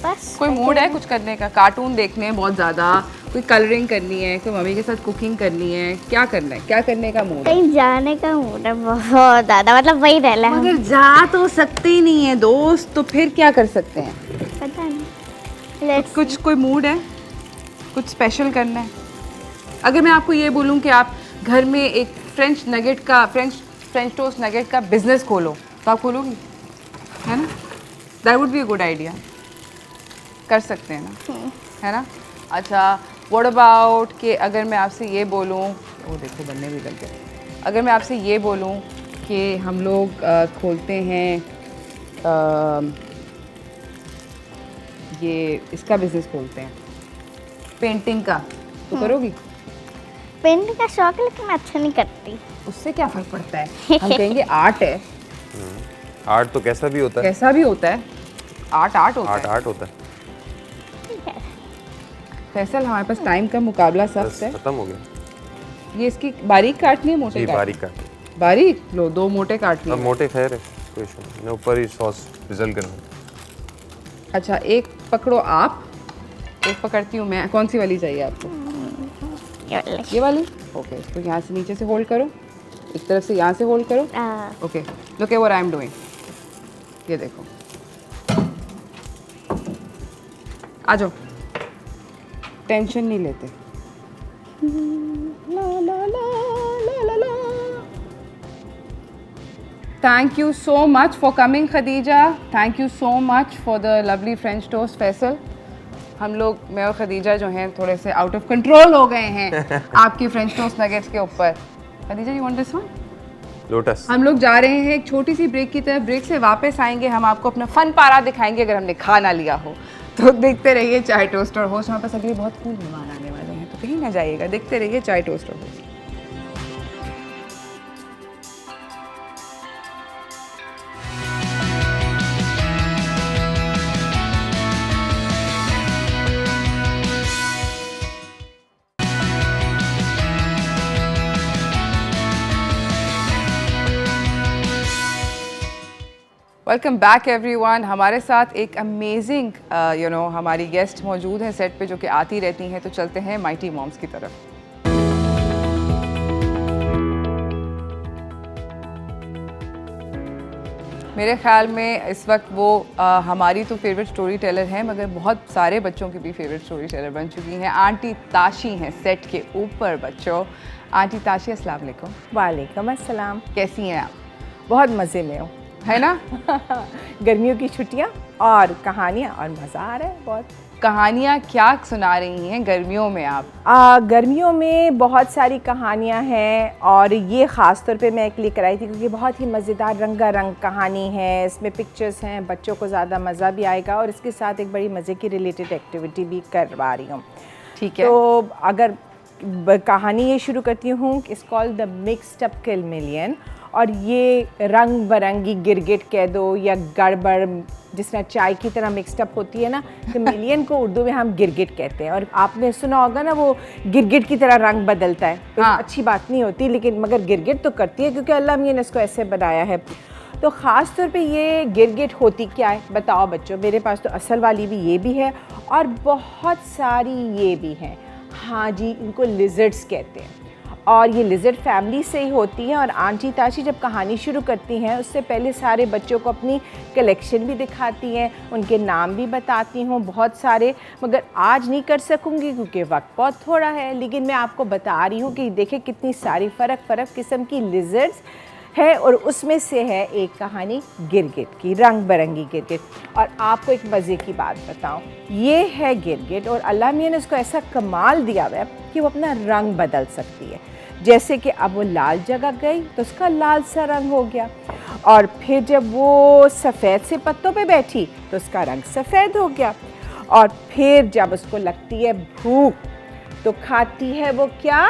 C: बस
A: कोई मूड है कुछ करने का? कार्टून देखने हैं बहुत ज़्यादा, कोई कलरिंग करनी है, कोई मम्मी के साथ कुकिंग करनी है, क्या करना है, क्या करने का मूड है?
C: कहीं जाने का मूड है बहुत ज़्यादा, मतलब वही रहना है।
A: मगर जा तो सकते ही नहीं है दोस्त, तो फिर क्या कर सकते हैं?
C: पता नहीं।
A: कुछ कोई मूड है? कुछ स्पेशल करना है? अगर मैं आपको ये बोलूँ कि आप घर में एक फ्रेंच टोस्ट नगेट का बिजनेस खोलो तो आप खोलोगी, है ना? That would be a good idea. कर सकते हैं ना, है ना? अच्छा, व्हाट अबाउट कि अगर मैं आपसे ये बोलूँ, वो देखो बनने भी लग गए, अगर मैं आपसे ये बोलूँ कि हम लोग खोलते हैं ये इसका बिजनेस खोलते हैं, पेंटिंग का, तो करोगी?
C: पेंटिंग का शौक है लेकिन मैं अच्छा नहीं करती।
A: उससे क्या फर्क पड़ता है? हम कहेंगे आर्ट है।
D: आर्ट तो कैसा भी होता है,
A: कैसा भी होता है, आर्ट होता है।
D: आर्ट होता है।
A: फैसल, हमारे पास टाइम का मुकाबला
D: बस
A: सख्त है।
D: खत्म हो गया।
A: ये इसकी बारीक काटनी है, मोटे
D: जी
A: काटनी?
D: बारीक का।
A: बारीक लो, 2 मोटे काट लिए।
D: अब मोटे खैर है, कोई इशू नहीं, मैं ऊपर ही सॉस रिजल्ट करना।
A: अच्छा, एक पकड़ो आप, एक पकड़ती हूँ मैं। कौन सी वाली चाहिए आपको? ये वाली? ओके, इसको यहाँ से नीचे से होल्ड करो, एक तरफ से यहाँ से होल्ड करो। Okay, look at what I am doing. ये देखो, आ जाओ, टेंशन नहीं लेते। ला ला ला ला ला ला। Thank you so much for coming Khadija, thank you so much for the lovely French toast Faisal. हम लोग, मैं और खदीजा जो हैं, थोड़े से आउट ऑफ कंट्रोल हो गए हैं आपके फ्रेंच टोस्ट नगेट्स के ऊपर। Khadija, you want this one?
D: Lotus.
A: हम लोग जा रहे हैं एक छोटी सी ब्रेक की तरफ, ब्रेक से वापस आएंगे, हम आपको अपना फन पारा दिखाएंगे अगर हमने खा ना लिया हो तो। देखते रहिए चाय टोस्ट और होस्ट, हमारे पास अगले बहुत कूल मेहमान आने वाले हैं, तो कहीं ना जाइएगा, देखते रहिए चाय टोस्ट और होस्ट। Welcome back everyone. हमारे साथ एक अमेजिंग हमारी गेस्ट मौजूद हैं सेट पे, जो कि आती रहती हैं। तो चलते हैं माइटी मॉम्स की तरफ। मेरे ख्याल में इस वक्त वो हमारी तो फेवरेट स्टोरी टेलर हैं, मगर बहुत सारे बच्चों की भी फेवरेट स्टोरी टेलर बन चुकी हैं। आंटी ताशी हैं सेट के ऊपर बच्चों। आंटी ताशी, अस्सलाम वालेकुम।
F: वालेकुम अस्सलाम।
A: कैसी हैं आप?
F: बहुत मज़े में हो,
A: है ना?
F: गर्मियों की छुट्टियाँ और कहानियाँ, और मज़ा आ रहा है बहुत।
A: कहानियाँ क्या सुना रही हैं गर्मियों में आप?
F: गर्मियों में बहुत सारी कहानियाँ हैं, और ये ख़ास तौर पे मैं एक लेकर आई थी क्योंकि बहुत ही मज़ेदार रंगारंग कहानी है। इसमें पिक्चर्स हैं, बच्चों को ज़्यादा मज़ा भी आएगा, और इसके साथ एक बड़ी मज़े की रिलेटेड एक्टिविटी भी करवा रही हूँ।
A: ठीक है,
F: तो अगर कहानी ये शुरू करती हूँ, it's called the mixed up किलमिलियन। और ये रंग बरंगी गिरगिट कह दो या गड़बड़, जिस तरह चाय की तरह मिक्स्ड अप होती है ना, तो मिलियन को उर्दू में हम गिरगिट कहते हैं। और आपने सुना होगा ना, वो गिरगिट की तरह रंग बदलता है, तो
A: हाँ।
F: अच्छी बात नहीं होती, लेकिन मगर गिरगिट तो करती है क्योंकि अल्लाह मियां ने इसको ऐसे बनाया है। तो ख़ास तौर पे ये गिरगिट होती क्या है बताओ बच्चों? मेरे पास तो असल वाली भी ये भी है, और बहुत सारी ये भी हैं। हाँ जी, इनको लिजर्ड्स कहते हैं, और ये लिजर्ड फैमिली से ही होती हैं। और आंटी ताशी जब कहानी शुरू करती हैं, उससे पहले सारे बच्चों को अपनी कलेक्शन भी दिखाती हैं, उनके नाम भी बताती हूँ बहुत सारे, मगर आज नहीं कर सकूँगी क्योंकि वक्त बहुत थोड़ा है। लेकिन मैं आपको बता रही हूँ कि देखें कितनी सारी फ़र्क किस्म की लिजर्ड्स है, और उसमें से है एक कहानी गिरगिट की, रंग बिरंगी गिरगिट। और आपको एक मज़े की बात बताऊं, ये है गिरगिट, और अल्लाह मियां ने उसको ऐसा कमाल दिया हुआ है कि वो अपना रंग बदल सकती है। जैसे कि अब वो लाल जगह गई तो उसका लाल सा रंग हो गया, और फिर जब वो सफ़ेद से पत्तों पे बैठी तो उसका रंग सफ़ेद हो गया, और फिर जब उसको लगती है भूख तो खाती है वो क्या?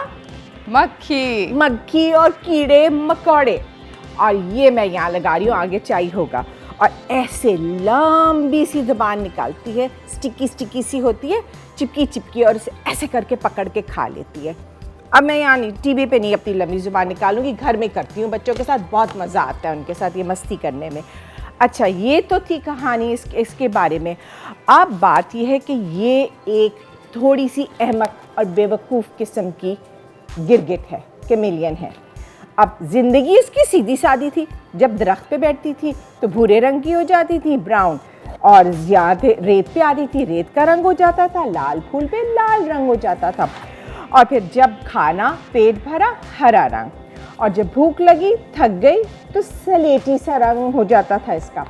F: मक्खी और कीड़े मकोड़े। और ये मैं यहाँ लगा रही हूँ, आगे चाहिए होगा, और ऐसे लंबी सी ज़ुबान निकालती है, स्टिकी सी होती है, चिपकी, और उसे ऐसे करके पकड़ के खा लेती है। अब मैं यहाँ नहीं, टीवी पे नहीं अपनी लंबी ज़ुबान निकालूंगी, घर में करती हूँ बच्चों के साथ, बहुत मज़ा आता है उनके साथ ये मस्ती करने में। अच्छा, ये तो थी कहानी इसके बारे में। अब बात यह है कि ये एक थोड़ी सी अहमक और बेवकूफ़ किस्म की गिरगिट है, कैमेलियन है। अब ज़िंदगी उसकी सीधी सादी थी, जब दरख्त पे बैठती थी तो भूरे रंग की हो जाती थी, ब्राउन। और ज़्यादा रेत पे आती थी, रेत का रंग हो जाता था, लाल फूल पे लाल रंग हो जाता था। और फिर जब खाना पेट भरा, हरा रंग, और जब भूख लगी, थक गई, तो सलेटी सा रंग हो जाता था इसका।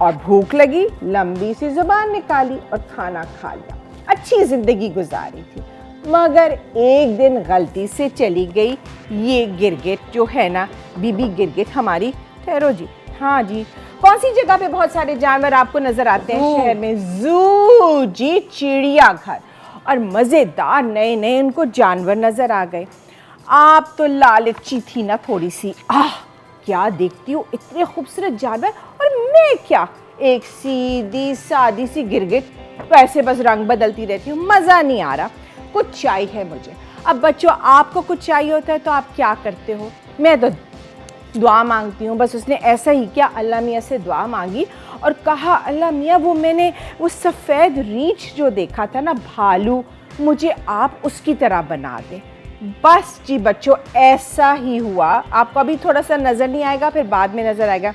F: और भूख लगी, लंबी सी जुबान निकाली और खाना खा लिया। अच्छी ज़िंदगी गुजारी थी। मगर एक दिन गलती से चली गई ये गिरगिट जो है ना, बीबी गिरगिट हमारी। ठहरो जी, हाँ जी, कौन सी जगह पे बहुत सारे जानवर आपको नजर आते हैं शहर में? ज़ू जी, चिड़ियाघर। और मज़ेदार नए नए उनको जानवर नजर आ गए। आप तो लालची थी ना थोड़ी सी, क्या देखती हूँ इतने खूबसूरत जानवर, और मैं क्या एक सीधी सादी सी गिरगिट, कैसे बस रंग बदलती रहती हूँ, मज़ा नहीं आ रहा, कुछ चाहिए मुझे। अब बच्चों, आपको कुछ चाहिए होता है तो आप क्या करते हो? मैं तो दुआ मांगती हूँ। बस उसने ऐसा ही किया, अल्लाह मियाँ से दुआ मांगी और कहा, अल्लाह मियाँ वो सफ़ेद रीछ जो देखा था ना, भालू, मुझे आप उसकी तरह बना दें। बस जी बच्चों, ऐसा ही हुआ। आपको अभी थोड़ा सा नज़र नहीं आएगा, फिर बाद में नज़र आएगा।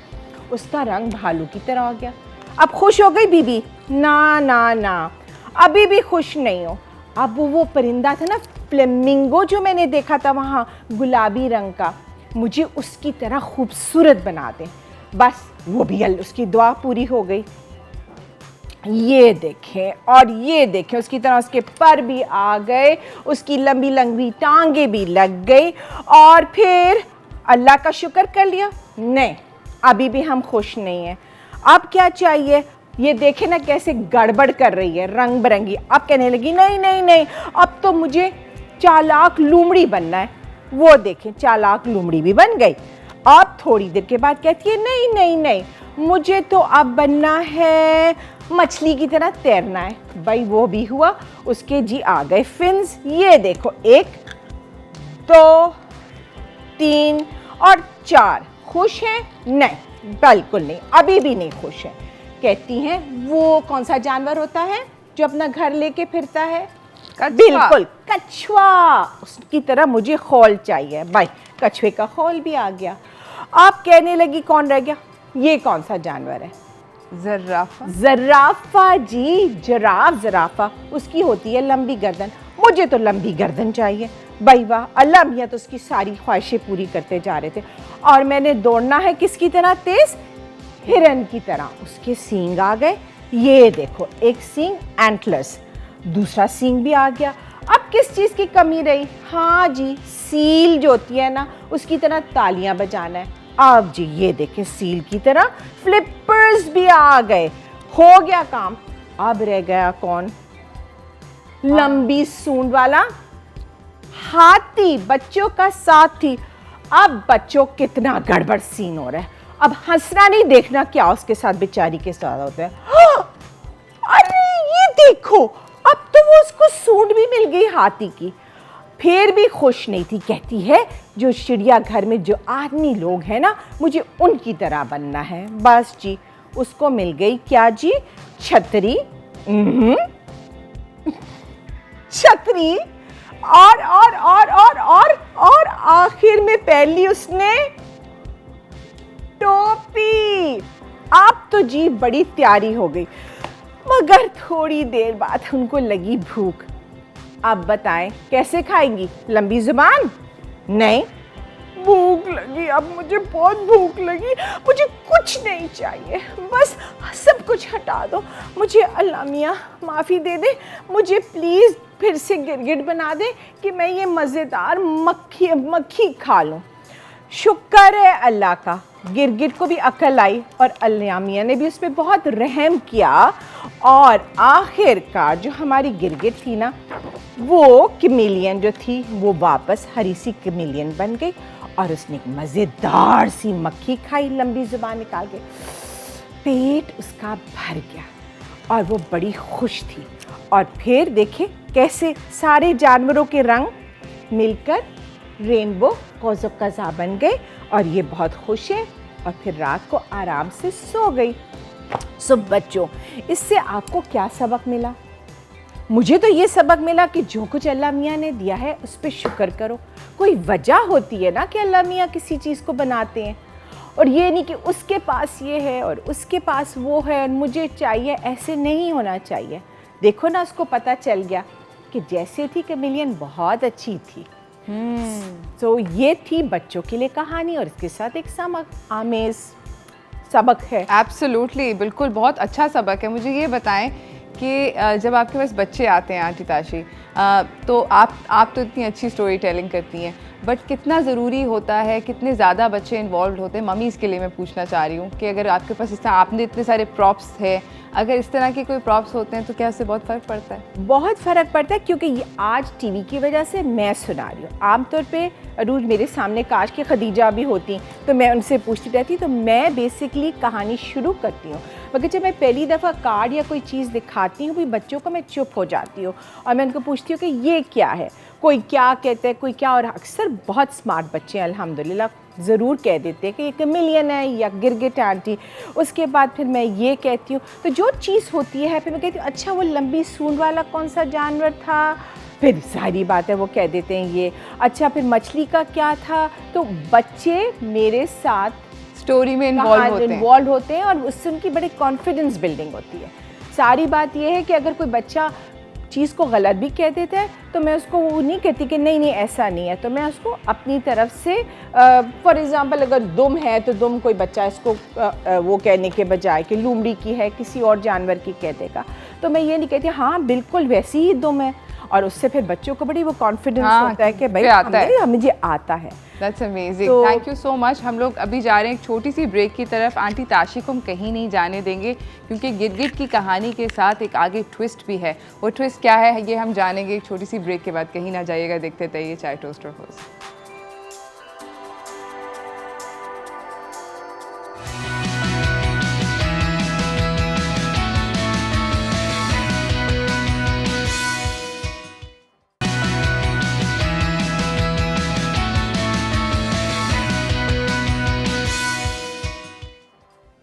F: उसका रंग भालू की तरह हो गया। अब खुश हो गई बीबी? ना ना ना, अभी भी खुश नहीं हो। अब वो परिंदा था ना, फ्लेमिंगो, जो मैंने देखा था वहाँ गुलाबी रंग का, मुझे उसकी तरह खूबसूरत बना दें। बस वो भी उसकी दुआ पूरी हो गई। ये देखें, और ये देखें, उसकी तरह उसके पर भी आ गए, उसकी लंबी लंबी टांगे भी लग गई। और फिर अल्लाह का शुक्र कर लिया? नहीं, अभी भी हम खुश नहीं हैं। अब क्या चाहिए? ये देखें ना कैसे गड़बड़ कर रही है, रंग बिरंगी। अब कहने लगी, नहीं नहीं नहीं, अब तो मुझे चालाक लोमड़ी बनना है। वो देखें, चालाक लोमड़ी भी बन गई। अब थोड़ी देर के बाद कहती है, नहीं नहीं नहीं, मुझे तो अब बनना है मछली की तरह तैरना है। भाई वो भी हुआ, उसके जी आ गए फिन्स। ये देखो, 1 2 3 और 4। खुश हैं? नहीं, बिल्कुल नहीं, अभी भी नहीं खुश है। कहती हैं, वो कौन सा जानवर होता है जो अपना घर लेके फिरता है? बिल्कुल, कछुआ। उसकी तरह मुझे खौल चाहिए। भाई कछुए का खौल भी आ गया। आप कहने लगी, कौन रह गया? ये कौन सा जानवर है?
A: ज़राफ़ा।
F: ज़राफ़ा जी, ज़राफ़ा। उसकी होती है लंबी गर्दन। मुझे तो लंबी गर्दन चाहिए। भाई वाह, अल्लाह मियाँ तो उसकी सारी ख्वाहिशें पूरी करते जा रहे थे। और मैंने दौड़ना है किसकी तरह? तेज़, हिरन की तरह। उसके सींग आ गए। ये देखो, एक सींग, एंटलर्स, दूसरा सींग भी आ गया। अब किस चीज़ की कमी रही? हाँ जी, सील जो होती है ना, उसकी तरह तालियां बजाना है। अब जी ये देखें, सील की तरह फ्लिपर्स भी आ गए। हो गया काम। अब रह गया कौन? लंबी सूंड वाला हाथी, बच्चों का साथी। अब बच्चों, कितना गड़बड़ सीन हो रहा है। अब हंसना नहीं, देखना क्या उसके साथ बेचारी के साथ होता है। अरे ये देखो, अब तो वो उसको सूंड भी मिल गई हाथी की। फिर भी खुश नहीं थी। कहती है, जो चिड़ियाघर में जो आदमी लोग हैं ना, मुझे उनकी तरह बनना है। बस जी, उसको मिल गई क्या जी? छतरी। छतरी। और आखिर में पहली उसने टोपी। अब तो जी बड़ी तैयारी हो गई। मगर थोड़ी देर बाद उनको लगी भूख। अब बताएं कैसे खाएंगी? लंबी जुबान? नहीं, भूख लगी। अब मुझे बहुत भूख लगी, मुझे कुछ नहीं चाहिए, बस सब कुछ हटा दो। मुझे अल्लाह मियाँ माफ़ी दे दे, मुझे प्लीज़ फिर से गिरगिट बना दे कि मैं ये मज़ेदार मक्खी खा लूँ। शुक्र है अल्लाह का, गिरगिट को भी अकल आई और अल्लाह मियाँ ने भी उस पर बहुत रहम किया। और आखिरकार जो हमारी गिरगिट थी ना, वो किमिलियन जो थी, वो वापस हरी सी किमिलियन बन गई और उसने एक मज़ेदार सी मक्खी खाई लंबी ज़ुबान निकाल के। पेट उसका भर गया और वो बड़ी खुश थी। और फिर देखे कैसे सारे जानवरों के रंग मिलकर रेनबो कौज़ो कज़ा बन गए और ये बहुत खुश है। और फिर रात को आराम से सो गई। सो बच्चों, इससे आपको क्या सबक मिला? मुझे तो ये सबक मिला कि जो कुछ अल्लाह मियाँ ने दिया है उस पर शुक्र करो। कोई वजह होती है ना कि अल्लाह मियाँ किसी चीज़ को बनाते हैं। और ये नहीं कि उसके पास ये है और उसके पास वो है और मुझे चाहिए, ऐसे नहीं होना चाहिए। देखो ना, उसको पता चल गया कि जैसे थी कैमेलियन बहुत अच्छी थी। तो ये थी बच्चों के लिए कहानी और इसके साथ एक आमेज सबक है।
A: एब्सोल्युटली, बिल्कुल, बहुत अच्छा सबक है। मुझे ये बताएं कि जब आपके पास बच्चे आते हैं आंटी ताशी, तो आप तो इतनी अच्छी स्टोरी टेलिंग करती हैं, बट कितना ज़रूरी होता है, कितने ज़्यादा बच्चे इन्वॉल्व होते हैं, मम्मीज़ के लिए मैं पूछना चाह रही हूँ कि अगर आपके पास इस तरह आपने इतने सारे प्रॉप्स है, अगर इस तरह के कोई प्रॉप्स होते हैं तो क्या उससे बहुत फ़र्क पड़ता है?
F: बहुत फ़र्क पड़ता है, क्योंकि ये आज टीवी की वजह से मैं सुना रही हूँ। आमतौर पे अरूज मेरे सामने काश के खदीजा भी होती तो मैं उनसे पूछती रहती, तो मैं बेसिकली कहानी शुरू करती हूँ, मगर जब मैं पहली दफ़ा कार्ड या कोई चीज़ दिखाती हूँ भी बच्चों को, मैं चुप हो जाती हूँ और मैं उनको पूछती हूँ कि ये क्या है, कोई क्या कहते हैं, कोई क्या, और अक्सर बहुत स्मार्ट बच्चे हैं अल्हम्दुलिल्लाह ज़रूर कह देते हैं कि ये कैमेलियन है या गिरगिट आंटी। उसके बाद फिर मैं ये कहती हूँ, तो जो चीज़ होती है फिर मैं कहती हूँ अच्छा वो लंबी सूंड वाला कौन सा जानवर था, फिर सारी बात है वो कह देते हैं ये। अच्छा फिर मछली का क्या था, तो बच्चे मेरे साथ
A: स्टोरी में
F: इन्वॉल्व होते हैं और उससे उनकी बड़ी कॉन्फिडेंस बिल्डिंग होती है। सारी बात ये है कि अगर कोई बच्चा चीज़ को गलत भी कह देता है तो मैं उसको वो नहीं कहती कि नहीं नहीं ऐसा नहीं है, तो मैं उसको अपनी तरफ से फॉर एग्ज़ाम्पल अगर दुम है तो दुम कोई बच्चा इसको वो कहने के बजाय कि लूमड़ी की है किसी और जानवर की कह देगा, तो मैं ये नहीं कहती हाँ बिल्कुल वैसी ही दुम है, और उससे फिर बच्चों को बड़ी वो कॉन्फिडेंस होता है कि भाई मुझे आता है।
A: That's amazing, thank you so much. हम लोग अभी जा रहे हैं एक छोटी सी ब्रेक की तरफ। आंटी ताशी को हम कहीं नहीं जाने देंगे क्योंकि गिरगिट की कहानी के साथ एक आगे ट्विस्ट भी है। वो ट्विस्ट क्या है ये हम जानेंगे एक छोटी सी ब्रेक के बाद। कहीं ना जाइएगा, देखते रहिए चाय toaster host.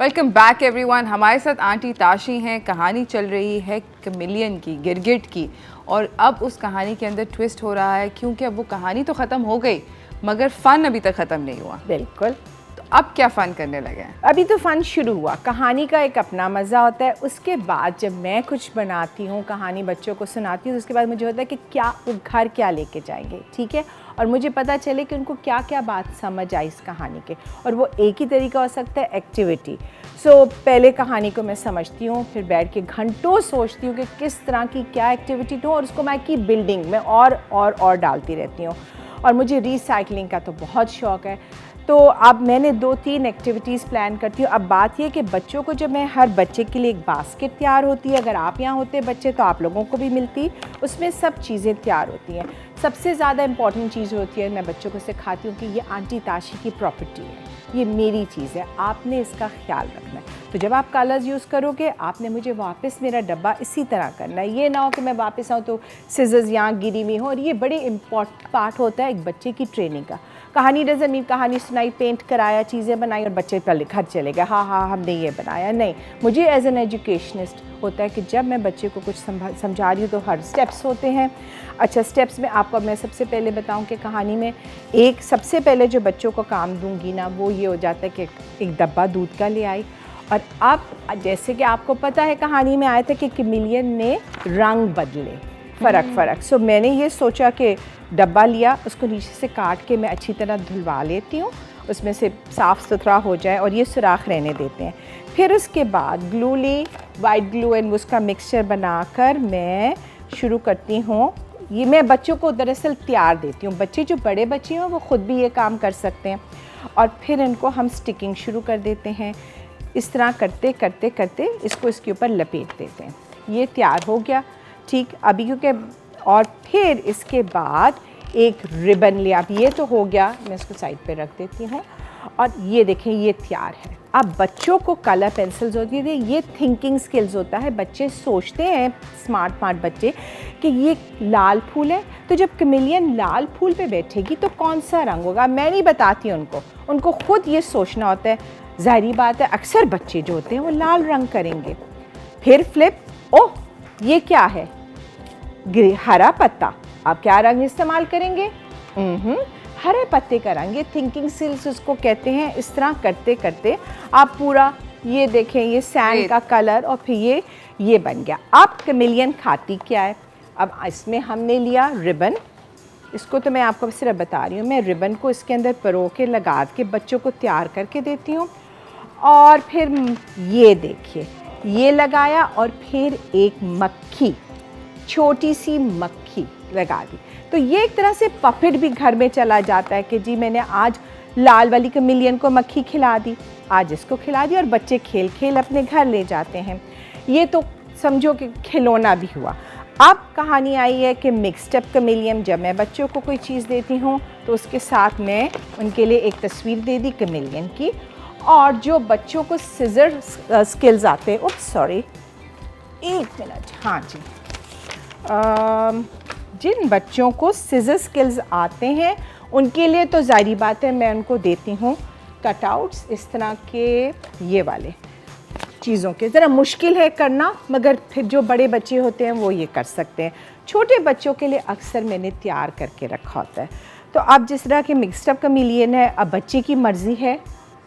A: Welcome back everyone. हमारे साथ आंटी ताशी हैं। कहानी चल रही है कैमेलियन की, गिरगिट की, और अब उस कहानी के अंदर ट्विस्ट हो रहा है क्योंकि अब वो कहानी तो ख़त्म हो गई मगर फ़न अभी तक ख़त्म नहीं हुआ।
F: बिल्कुल,
A: तो अब क्या फ़न करने लगे हैं?
F: अभी तो फ़न शुरू हुआ। कहानी का एक अपना मज़ा होता है। उसके बाद जब मैं कुछ बनाती हूँ, कहानी बच्चों को सुनाती हूँ, तो उसके बाद मुझे होता है कि क्या वो घर क्या लेके जाएंगे, ठीक है, और मुझे पता चले कि उनको क्या क्या बात समझ आई इस कहानी के। और वो एक ही तरीका हो सकता है, एक्टिविटी। सो पहले कहानी को मैं समझती हूँ, फिर बैठ के घंटों सोचती हूँ कि किस तरह की क्या एक्टिविटी हो, और उसको मैं की बिल्डिंग में और डालती रहती हूँ। और मुझे रिसाइकलिंग का तो बहुत शौक़ है, तो अब मैंने 2-3 एक्टिविटीज़ प्लान करती हूँ। अब बात यह कि बच्चों को जब मैं, हर बच्चे के लिए एक बास्केट तैयार होती है, अगर आप यहाँ होते बच्चे तो आप लोगों को भी मिलती, उसमें सब चीज़ें तैयार होती हैं। सबसे ज़्यादा इम्पॉर्टेंट चीज़ होती है, मैं बच्चों को सिखाती हूँ कि ये आंटी ताशी की प्रॉपर्टी है, ये मेरी चीज़ है, आपने इसका ख्याल रखना है। तो जब आप कलर्स यूज़ करोगे, आपने मुझे वापस मेरा डब्बा इसी तरह करना है। ये ना हो कि मैं वापस आऊँ तो सिजर्स यहाँ गिरी हुई हो, और ये बड़े इम्पॉर्टेंट पार्ट होता है एक बच्चे की ट्रेनिंग का। कहानी डजंट मीन कहानी सुनाई, पेंट कराया, चीज़ें बनाई और बच्चे पहले घर चले गए, हाँ हमने ये बनाया, नहीं। मुझे एज एन एजुकेशनिस्ट होता है कि जब मैं बच्चे को कुछ समझा रही हूँ तो हर स्टेप्स होते हैं। अच्छा, स्टेप्स में आपको मैं सबसे पहले बताऊँ कि कहानी में एक सबसे पहले जो बच्चों को काम दूँगी ना, वो ये हो जाता है कि एक डब्बा दूध का ले आई। और अब जैसे कि आपको पता है कहानी में आया था कि कैमेलियन ने रंग बदले, फ़र्क। सो मैंने ये सोचा कि डब्बा लिया, उसको नीचे से काट के मैं अच्छी तरह धुलवा लेती हूँ, उसमें से साफ़ सुथरा हो जाए और ये सुराख रहने देते हैं। फिर उसके बाद ग्लू ली, वाइट ग्लू एंड उसका मिक्सचर बनाकर मैं शुरू करती हूँ। ये मैं बच्चों को दरअसल तैयार देती हूँ, बच्चे जो बड़े बच्चे हैं वो ख़ुद भी ये काम कर सकते हैं। और फिर इनको हम स्टिकिंग शुरू कर देते हैं। इस तरह करते करते करते इसको इसके ऊपर लपेट देते हैं। ये तैयार हो गया, ठीक। अभी क्योंकि और फिर इसके बाद एक रिबन लिया, अब ये तो हो गया, मैं इसको साइड पे रख देती हूँ। और ये देखें ये तैयार है। अब बच्चों को कलर पेंसिल्स होती है, ये थिंकिंग स्किल्स होता है। बच्चे सोचते हैं, स्मार्ट बच्चे, कि ये लाल फूल है, तो जब कैमेलियन लाल फूल पे बैठेगी तो कौन सा रंग होगा। मैं नहीं बताती उनको खुद ये सोचना होता है। ज़ाहिरी बात है अक्सर बच्चे जो होते हैं वो लाल रंग करेंगे। फिर फ्लिप, ओह ये क्या है, हरा पत्ता, आप क्या रंग इस्तेमाल करेंगे? हरे पत्ते का रंग, ये थिंकिंग स्किल्स उसको कहते हैं। इस तरह करते करते आप पूरा ये देखें, ये सैंड का कलर और फिर ये बन गया। अब कैमेलियन खाती क्या है? अब इसमें हमने लिया रिबन, इसको तो मैं आपको सिर्फ बता रही हूँ, मैं रिबन को इसके अंदर परो के लगा के बच्चों को तैयार करके देती हूँ। और फिर ये देखिए, ये लगाया और फिर एक मक्खी, छोटी सी मक्खी लगा दी। तो ये एक तरह से पपेट भी घर में चला जाता है कि जी मैंने आज लाल वाली कैमेलियन को मक्खी खिला दी, आज इसको खिला दी, और बच्चे खेल खेल अपने घर ले जाते हैं। ये तो समझो कि खिलौना भी हुआ। अब कहानी आई है कि मिक्स्ड अप कैमेलियन, जब मैं बच्चों को कोई चीज़ देती हूँ तो उसके साथ मैं उनके लिए एक तस्वीर दे दी कैमेलियन की। और जो बच्चों को सिजर स्किल्स आते हैं, उप्स सॉरी, एक मिनट, हाँ जी, जिन बच्चों को सिजर स्किल्स आते हैं उनके लिए तो जाहिर बात है मैं उनको देती हूँ कटआउट्स इस तरह के, ये वाले चीज़ों के। ज़रा मुश्किल है करना, मगर फिर जो बड़े बच्चे होते हैं वो ये कर सकते हैं। छोटे बच्चों के लिए अक्सर मैंने तैयार करके रखा होता है। तो अब जिस तरह के मिक्स्ड अप कैमेलियन है, अब बच्चे की मर्ज़ी है,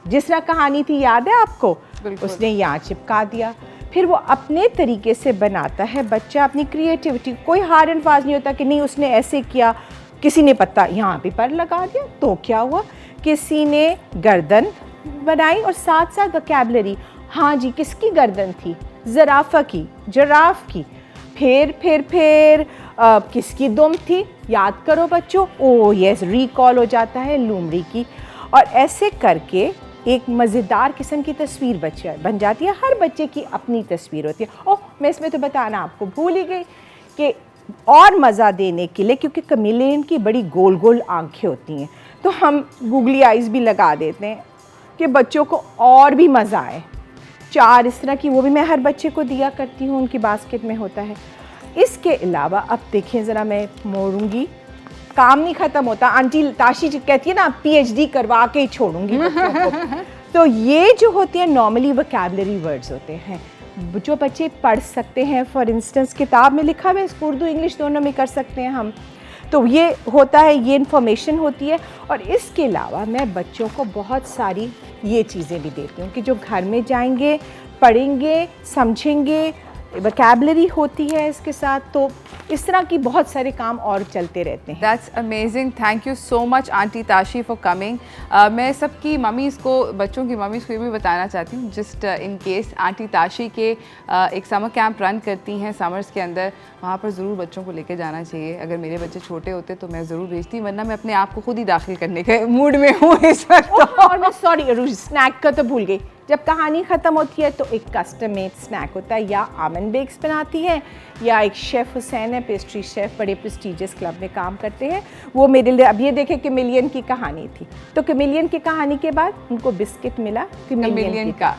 F: जिस तरह कहानी थी याद है आपको, उसने यहाँ चिपका दिया, फिर वो अपने तरीके से बनाता है। बच्चा अपनी क्रिएटिविटी, कोई हार्ड एंड फास्ट नहीं होता कि नहीं उसने ऐसे किया, किसी ने पत्ता यहाँ पे पर लगा दिया तो क्या हुआ, किसी ने गर्दन बनाई और साथ साथ वोकैबुलरी। हाँ जी, किसकी गर्दन थी? ज़राफ़ा की, जिराफ की। फिर किसकी दुम थी? याद करो बच्चों, ओ यस, रिकॉल हो जाता है, लोमड़ी की। और ऐसे करके एक मज़ेदार किस्म की तस्वीर बन जाती है। हर बच्चे की अपनी तस्वीर होती है। ओह, मैं इसमें तो बताना आपको भूल ही गई कि और मज़ा देने के लिए, क्योंकि कैमेलियन की बड़ी गोल गोल आंखें होती हैं, तो हम गूगली आइज़ भी लगा देते हैं कि बच्चों को और भी मज़ा आए। 4 इस तरह की वो भी मैं हर बच्चे को दिया करती हूँ, उनकी बास्केट में होता है। इसके अलावा अब देखें ज़रा, मैं मोड़ूंगी, काम नहीं ख़त्म होता। आंटी ताशी जी कहती है ना, PhD करवा के ही छोड़ूंगी बच्चों को। तो ये जो होती है नॉर्मली वोकैबुलरी वर्ड्स होते हैं जो बच्चे पढ़ सकते हैं। फॉर इंस्टेंस किताब में लिखा हुआ है, इसको उर्दू इंग्लिश दोनों में कर सकते हैं हम। तो ये होता है, ये इन्फॉर्मेशन होती है। और इसके अलावा मैं बच्चों को बहुत सारी ये चीज़ें भी देती हूँ कि जो घर में जाएंगे, पढ़ेंगे, समझेंगे, वोकैबुलरी होती है इसके साथ। तो इस तरह की बहुत सारे काम और चलते रहते हैं।
A: That's amazing, thank you so much aunty Tashi for coming. मैं सबकी मम्मीज़ को, बच्चों की मम्मीज़ को ये भी बताना चाहती हूँ, just in case aunty Tashi के एक समर कैंप रन करती हैं समर्स के अंदर, वहाँ पर ज़रूर बच्चों को लेकर जाना चाहिए। अगर मेरे बच्चे छोटे होते तो मैं ज़रूर भेजती, वरना मैं अपने आप को खुद ही दाखिल करने के मूड में हूँ इस वक्त।
F: और मैं सॉरी, स्नैक का तो भूल गई। जब कहानी ख़त्म होती है तो एक कस्टम मेड स्नैक होता है, या आमंड बेक्स बनाती है, या एक शेफ़ हुसैन है, पेस्ट्री शेफ़, बड़े प्रेस्टीजियस क्लब में काम करते हैं, वो मेरे लिए। अब ये देखें, कैमेलियन की कहानी थी, तो कैमेलियन की कहानी के बाद उनको बिस्किट मिला कैमेलियन का।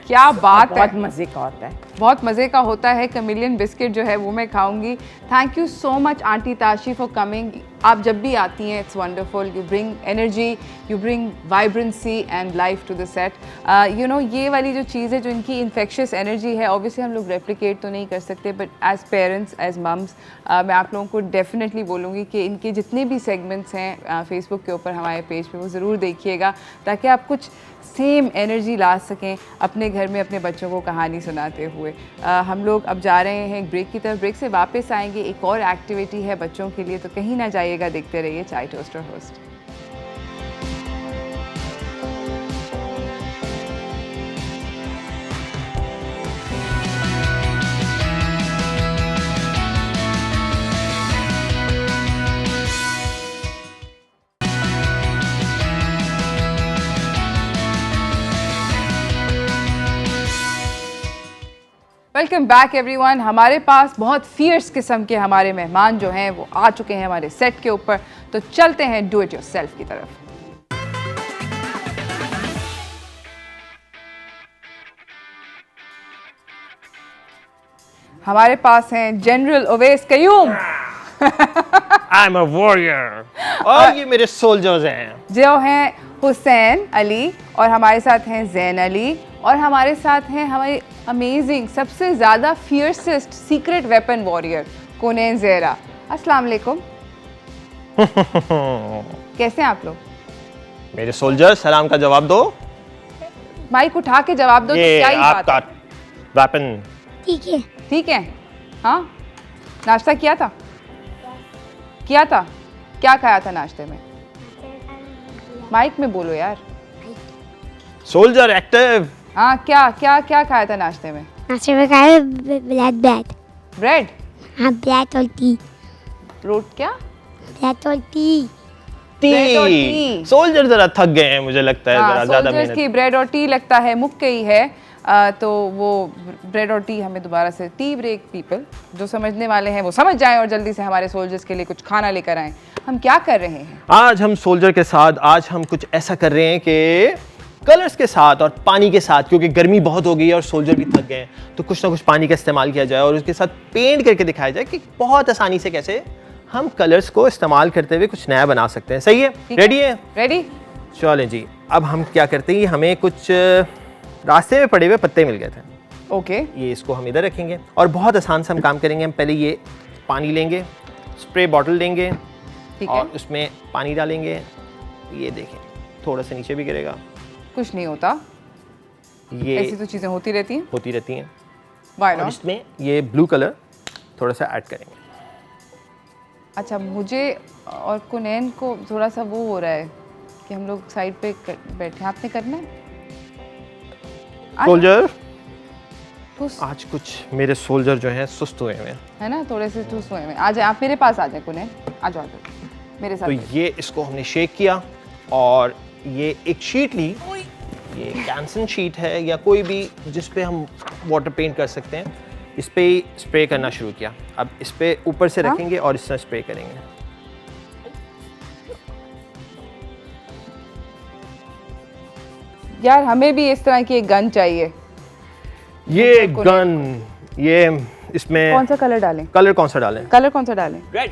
A: क्या बात है,
F: बहुत मज़े का होता है,
A: बहुत मज़े का होता है। कैमेलियन बिस्किट जो है वो मैं खाऊंगी। Thank you so much aunty Tashi for coming. आप जब भी आती हैं, it's wonderful, you bring energy, you bring vibrancy and life to the set. You know, ये वाली जो चीज़ है, जो इनकी इन्फेक्शियस एनर्जी है, ऑब्वियसली हम लोग रेप्लिकेट तो नहीं कर सकते, but as parents, as moms, मैं आप लोगों को डेफिनेटली बोलूँगी कि इनके जितने भी सेगमेंट्स हैं फेसबुक के ऊपर हमारे पेज पे, वो ज़रूर देखिएगा, ताकि आप कुछ सेम एनर्जी ला सकें अपने घर में अपने बच्चों को कहानी सुनाते हुए। हम लोग अब जा रहे हैं एक ब्रेक की तरफ। ब्रेक से वापस आएंगे, एक और एक्टिविटी है बच्चों के लिए, तो कहीं ना जाइएगा, देखते रहिए चाय toaster host. Welcome back everyone. हमारे पास बहुत फियर्स किस्म के हमारे मेहमान जो हैं वो आ चुके हैं हमारे सेट के ऊपर, तो चलते हैं डू इट योरसेल्फ की तरफ। हमारे पास हैं general Owais Qayyum.
G: I am a warrior, और ये मेरे सोल्जर्स हैं,
A: जो हैं हुसैन अली, और हमारे साथ हैं जैन अली, और हमारे साथ हैं हमारी अमेजिंग, सबसे ज़्यादा फियर्सेस्ट सीक्रेट वेपन वॉरियर कोनेन ज़ेहरा। अस्सलाम वालेकुम। कैसे हैं आप लोग?
G: मेरे सोल्जर सलाम का जवाब दो।
A: माइक उठा के जवाब दो। तो
G: ये
A: क्या ही बात
G: आपका
A: है?
G: वेपन।
C: ठीक है।
A: ठीक है। हाँ, नाश्ता किया था? किया था। क्या खाया था नाश्ते में? माइक में बोलो यार।
G: Soldier active.
A: हाँ, क्या क्या क्या खाया था नाश्ते में?
C: नाश्ते में खाया ब्लैक ब्रेड।
A: ब्रेड?
C: हाँ, ब्रेड और टी।
A: रोट क्या?
C: ब्रेड और टी।
A: ब्रेड और
G: टी।
A: टी।
G: सोल्जर जरा थक गए हैं, मुझे लगता है
A: हाँ,
G: जरा ज्यादा
A: सोल्जर्स
G: मेहनत।
A: की ब्रेड और टी लगता है मुक्के ही है। तो वो ब्रेड और टी हमें दोबारा से टी ब्रेक। पीपल जो समझने वाले हैं वो समझ जाएं और जल्दी से हमारे सोल्जर्स के लिए कुछ खाना लेकर आएं। हम क्या कर रहे हैं?
G: आज हम सोल्जर के साथ आज हम कुछ ऐसा कर रहे हैं कि कलर्स के साथ और पानी के साथ, क्योंकि गर्मी बहुत हो गई है और सोल्जर भी थक गए हैं, तो कुछ ना कुछ पानी का इस्तेमाल किया जाए और उसके साथ पेंट करके दिखाया जाए कि बहुत आसानी से कैसे हम कलर्स को इस्तेमाल करते हुए कुछ नया बना सकते हैं। सही है? रेडी है?
A: रेडी?
G: चलें जी। अब हम क्या करते हैं, हमें कुछ रास्ते में पड़े हुए पत्ते मिल गए थे।
A: ओके।
G: ये इसको हम इधर रखेंगे और बहुत आसान से हम काम करेंगे। हम पहले ये पानी लेंगे, स्प्रे बॉटल लेंगे
A: ठीक है।
G: और उसमें पानी डालेंगे। ये देखें, थोड़ा सा नीचे भी गिरेगा।
A: कुछ नहीं होता,
G: ये
A: ऐसी तो चीजें होती रहती हैं।
G: होती रहती हैं।
A: Why
G: और
A: not?
G: इसमें ये ब्लू कलर थोड़ा सा ऐड करेंगे।
A: अच्छा, मुझे और कुनैन को थोड़ा सा वो हो रहा है कि हम लोग साइड पे बैठे। आपने करना है?
G: सोल्जर,
A: कुछ
G: आज कुछ मेरे सोल्जर जो हैं सुस्त हुए हैं,
A: है ना, थोड़े से चूस हुए हैं। आ जाए आप मेरे पास, आ जाए कुनैन, आ जाओ मेरे साथ।
G: तो ये इसको हमने शेक किया और ये एक शीट ली। ये कैंसन शीट है या कोई भी जिस पे हम वाटर पेंट कर सकते हैं, इस पे ही स्प्रे करना शुरू किया। अब इस पे ऊपर से रखेंगे और इस तरह स्प्रे करेंगे।
A: यार हमें भी इस तरह की एक गन चाहिए।
G: ये गन, ये इसमें
A: कौन सा कलर डालें?
G: कलर कौन सा डालें?
A: कलर कौन सा डालें?
G: रेड।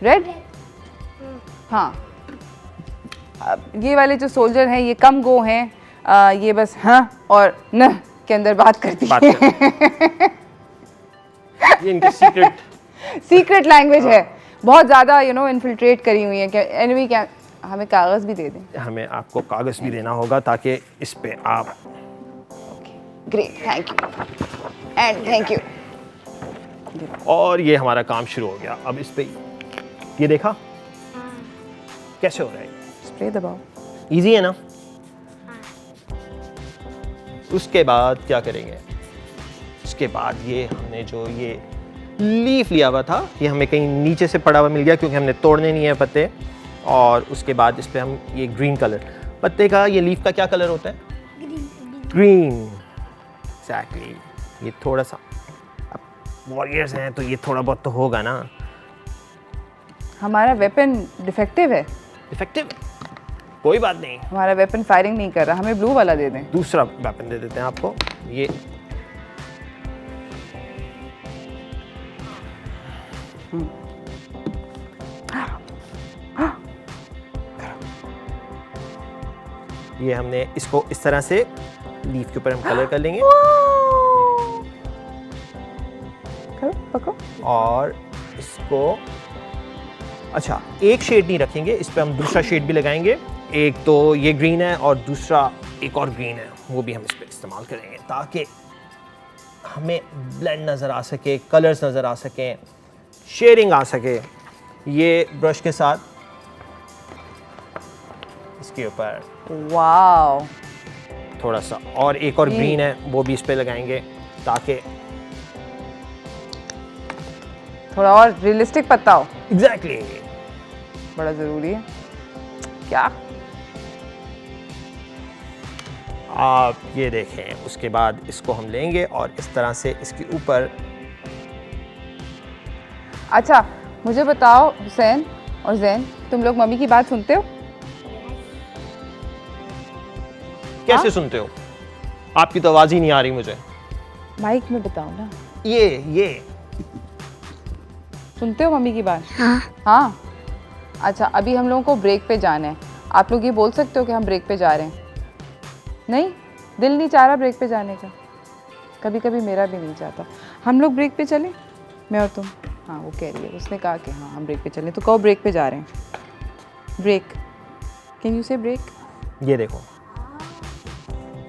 A: रेड? हाँ। अब ये वाले जो सोल्जर हैं ये कम गो हैं। ये बस हाँ और न के अंदर बात करती
G: बात
A: है।
G: ये इनकी
A: सीक्रेट लैंग्वेज है। बहुत ज़्यादा इन्फिल्ट्रेट करी हुई है। क्या एनीवे, क्या हमें कागज़ भी दे दें?
G: हमें आपको कागज़ भी देना होगा ताकि इस पे आप।
A: Great, thank you and thank you.
G: और ये हमारा काम शुरू हो गया। अब इस पे ये देखा कैसे हो रहा है?
A: स्प्रे दबाओ।
G: इजी है ना? उसके बाद क्या करेंगे? उसके बाद ये हमने जो ये लीफ लिया हुआ था, ये हमें कहीं नीचे से पड़ा हुआ मिल गया क्योंकि हमने तोड़ने नहीं है पत्ते। और उसके बाद इस पे हम ये ग्रीन कलर, पत्ते का ये लीफ का क्या कलर होता है? ग्रीन। एग्जैक्टली। ये थोड़ा सा, अब वॉरियर्स हैं तो ये थोड़ा बहुत तो होगा ना।
A: हमारा वेपन डिफेक्टिव है।
G: इफेक्टिव? कोई बात नहीं,
A: हमारा वेपन फायरिंग नहीं कर रहा। हमें ब्लू वाला दे दें।
G: दूसरा वेपन दे देते हैं आपको। ये ये हमने इसको इस तरह से लीफ के ऊपर हम कलर कर लेंगे
A: करो, पकड़ो।
G: और इसको, अच्छा एक शेड नहीं रखेंगे, इस पे हम दूसरा शेड भी लगाएंगे। एक तो ये ग्रीन है और दूसरा एक और ग्रीन है, वो भी हम इस पे इस्तेमाल करेंगे ताकि हमें ब्लेंड नज़र आ सके, कलर्स नज़र आ सकें, शेडिंग आ सके। ये ब्रश के साथ इसके ऊपर
A: वाओ,
G: थोड़ा सा और एक और ग्रीन है वो भी इस पे लगाएंगे ताकि
A: थोड़ा और रियलिस्टिक पत्ता हो।
G: एग्जैक्टली
A: बड़ा ज़रूरी है। क्या
G: आप ये देखें। उसके बाद इसको हम लेंगे और इस तरह से इसके ऊपर।
A: अच्छा मुझे बताओ हुसैन और जैन, तुम लोग मम्मी की बात सुनते हो?
G: कैसे सुनते हो? आपकी तो आवाज़ ही नहीं आ रही मुझे।
A: माइक में बताओ ना।
G: ये
A: सुनते हो मम्मी की बात?
C: हाँ।
A: हाँ। अच्छा अभी हम लोगों को ब्रेक पे जाना है। आप लोग ये बोल सकते हो कि हम ब्रेक पे जा रहे हैं? नहीं, दिल नहीं चाह रहा ब्रेक पे जाने का। कभी कभी मेरा भी नहीं चाहता। हम लोग ब्रेक पे चलें, मैं और तुम। हाँ वो कह रही है, उसने कहा कि हाँ हम ब्रेक पे चलें, तो कहो ब्रेक पे जा रहे हैं। ब्रेक, कैन यू से ब्रेक?
G: ये देखो,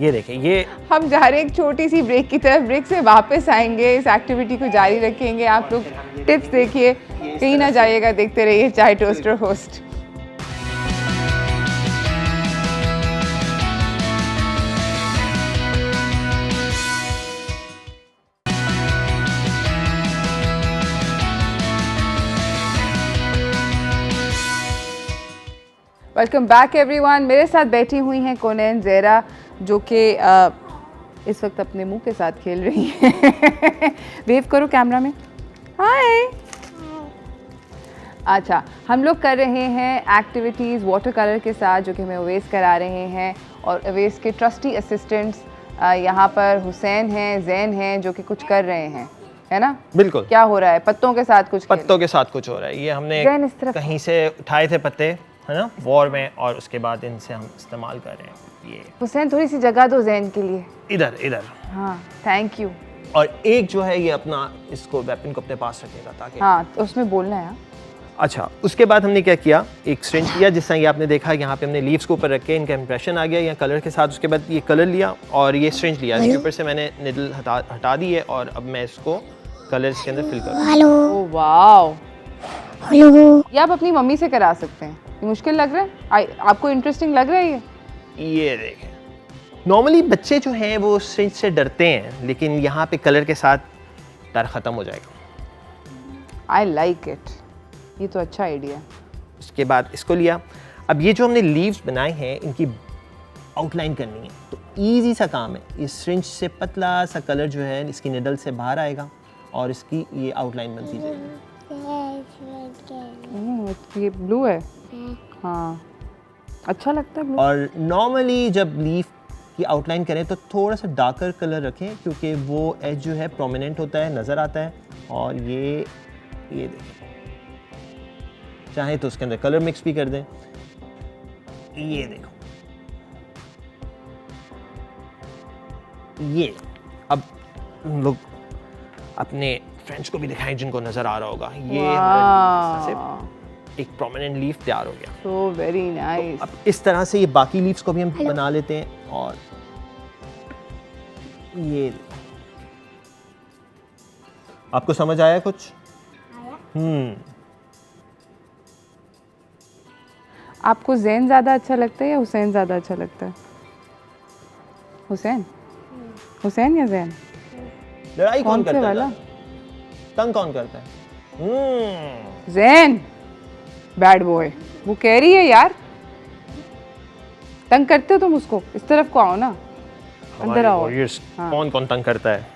G: ये देखें, ये
A: हम जा रहे हैं एक छोटी सी ब्रेक की तरफ, ब्रेक से वापस आएंगे, इस एक्टिविटी को जारी रखेंगे। आप लोग टिप्स देखिए, कहीं ना जाइएगा, देखते रहिए चाय toaster host. Welcome back everyone. मेरे साथ बैठी हुई हैं कोनैन ज़ेहरा, जो कि इस वक्त अपने मुंह के साथ खेल रही हैं। वेव करो कैमरा में, हाय। अच्छा, हम लोग कर रहे हैं एक्टिविटीज़ वाटर कलर के साथ, जो कि हमें अवेस करा रहे हैं, और अवेस के ट्रस्टी असिस्टेंट्स यहाँ पर हुसैन हैं, जैन हैं, जो कि कुछ कर रहे हैं, है ना?
G: बिल्कुल।
A: क्या हो रहा है? पत्तों के साथ कुछ,
G: पत्तों के साथ कुछ हो रहा है। ये हमने कहीं से उठाए थे पत्ते, है ना, वॉर में, और उसके बाद इनसे हम इस्तेमाल कर रहे हैं। ये
A: हुसैन थोड़ी सी जगह दो जैन के लिए।
G: इधर इधर।
A: हाँ, थैंक यू।
G: और एक जो है ये अपना इसको वेपन को अपने पास रखेगा ताकि,
A: हाँ, तो उसमें बोलना है।
G: अच्छा, उसके बाद हमने क्या किया, एक स्ट्रिंज लिया, जिस तरह ये आपने देखा यहाँ पे हमने लीव्स को ऊपर रख के इनका इंप्रेशन आ गया या कलर के साथ। उसके बाद ये कलर लिया और ये स्ट्रिंज लिया, इसके ऊपर से मैंने निडल हटा दी है, और अब मैं इसको कलर इसके अंदर फिल करूँ।
C: Hello,
A: oh wow,
C: hello.
A: ये आप अपनी मम्मी से करा सकते हैं। ये मुश्किल लग रहा है? आपको इंटरेस्टिंग लग रहा है
G: ये देखें, नॉर्मली बच्चे जो हैं वो स्ट्रिंज से डरते हैं, लेकिन यहाँ पे कलर के साथ डर ख़त्म हो जाएगा।
A: आई लाइक इट, ये तो अच्छा आइडिया है।
G: उसके बाद इसको लिया। अब ये जो हमने लीव्स बनाए हैं इनकी आउटलाइन करनी है, तो इजी सा काम है। इस स्ट्रिंज से पतला सा कलर जो है इसकी निडल से बाहर आएगा और इसकी ये आउटलाइन बनती जाएगी।
A: ये ब्लू है, हाँ, अच्छा लगता है ब्लू।
G: और नॉर्मली जब लीफ की आउटलाइन करें तो थोड़ा सा डार्कर कलर रखें, क्योंकि वो एज जो है प्रोमिनेंट होता है, नज़र आता है। और ये देखें, चाहे तो उसके अंदर कलर मिक्स भी कर दें। ये देखो, ये अब हम लोग अपने फ्रेंड्स को भी दिखाएं जिनको नज़र आ रहा होगा। ये हमारा एक प्रोमिनेंट लीफ तैयार हो गया।
A: So very nice.
G: अब इस तरह से ये बाकी लीव्स को भी हम बना लेते हैं। और ये आपको समझ आया कुछ?
A: आपको जैन ज़्यादा अच्छा लगता है या हुसैन ज़्यादा अच्छा लगता है? हुसैन, हुसैन या जैन?
G: लड़ाई कौन करता है
A: वाला?
G: तंग कौन करता है?
A: Jain, bad boy. वो कह रही है यार, तंग करते हो तुम उसको, इस तरफ को आओ ना, अंदर आओ।
G: हाँ। कौन कौन तंग करता है?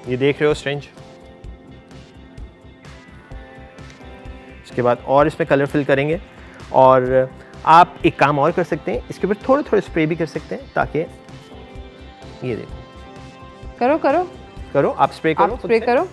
G: ये देख रहे हो स्ट्रेंज। इसके बाद और इसमें कलर फिल करेंगे, और आप एक काम और कर सकते हैं, इसके ऊपर थोड़े थोड़े स्प्रे भी कर सकते हैं, ताकि ये देखो,
A: करो करो
G: करो, आप स्प्रे करो,
A: आप स्प्रे करो।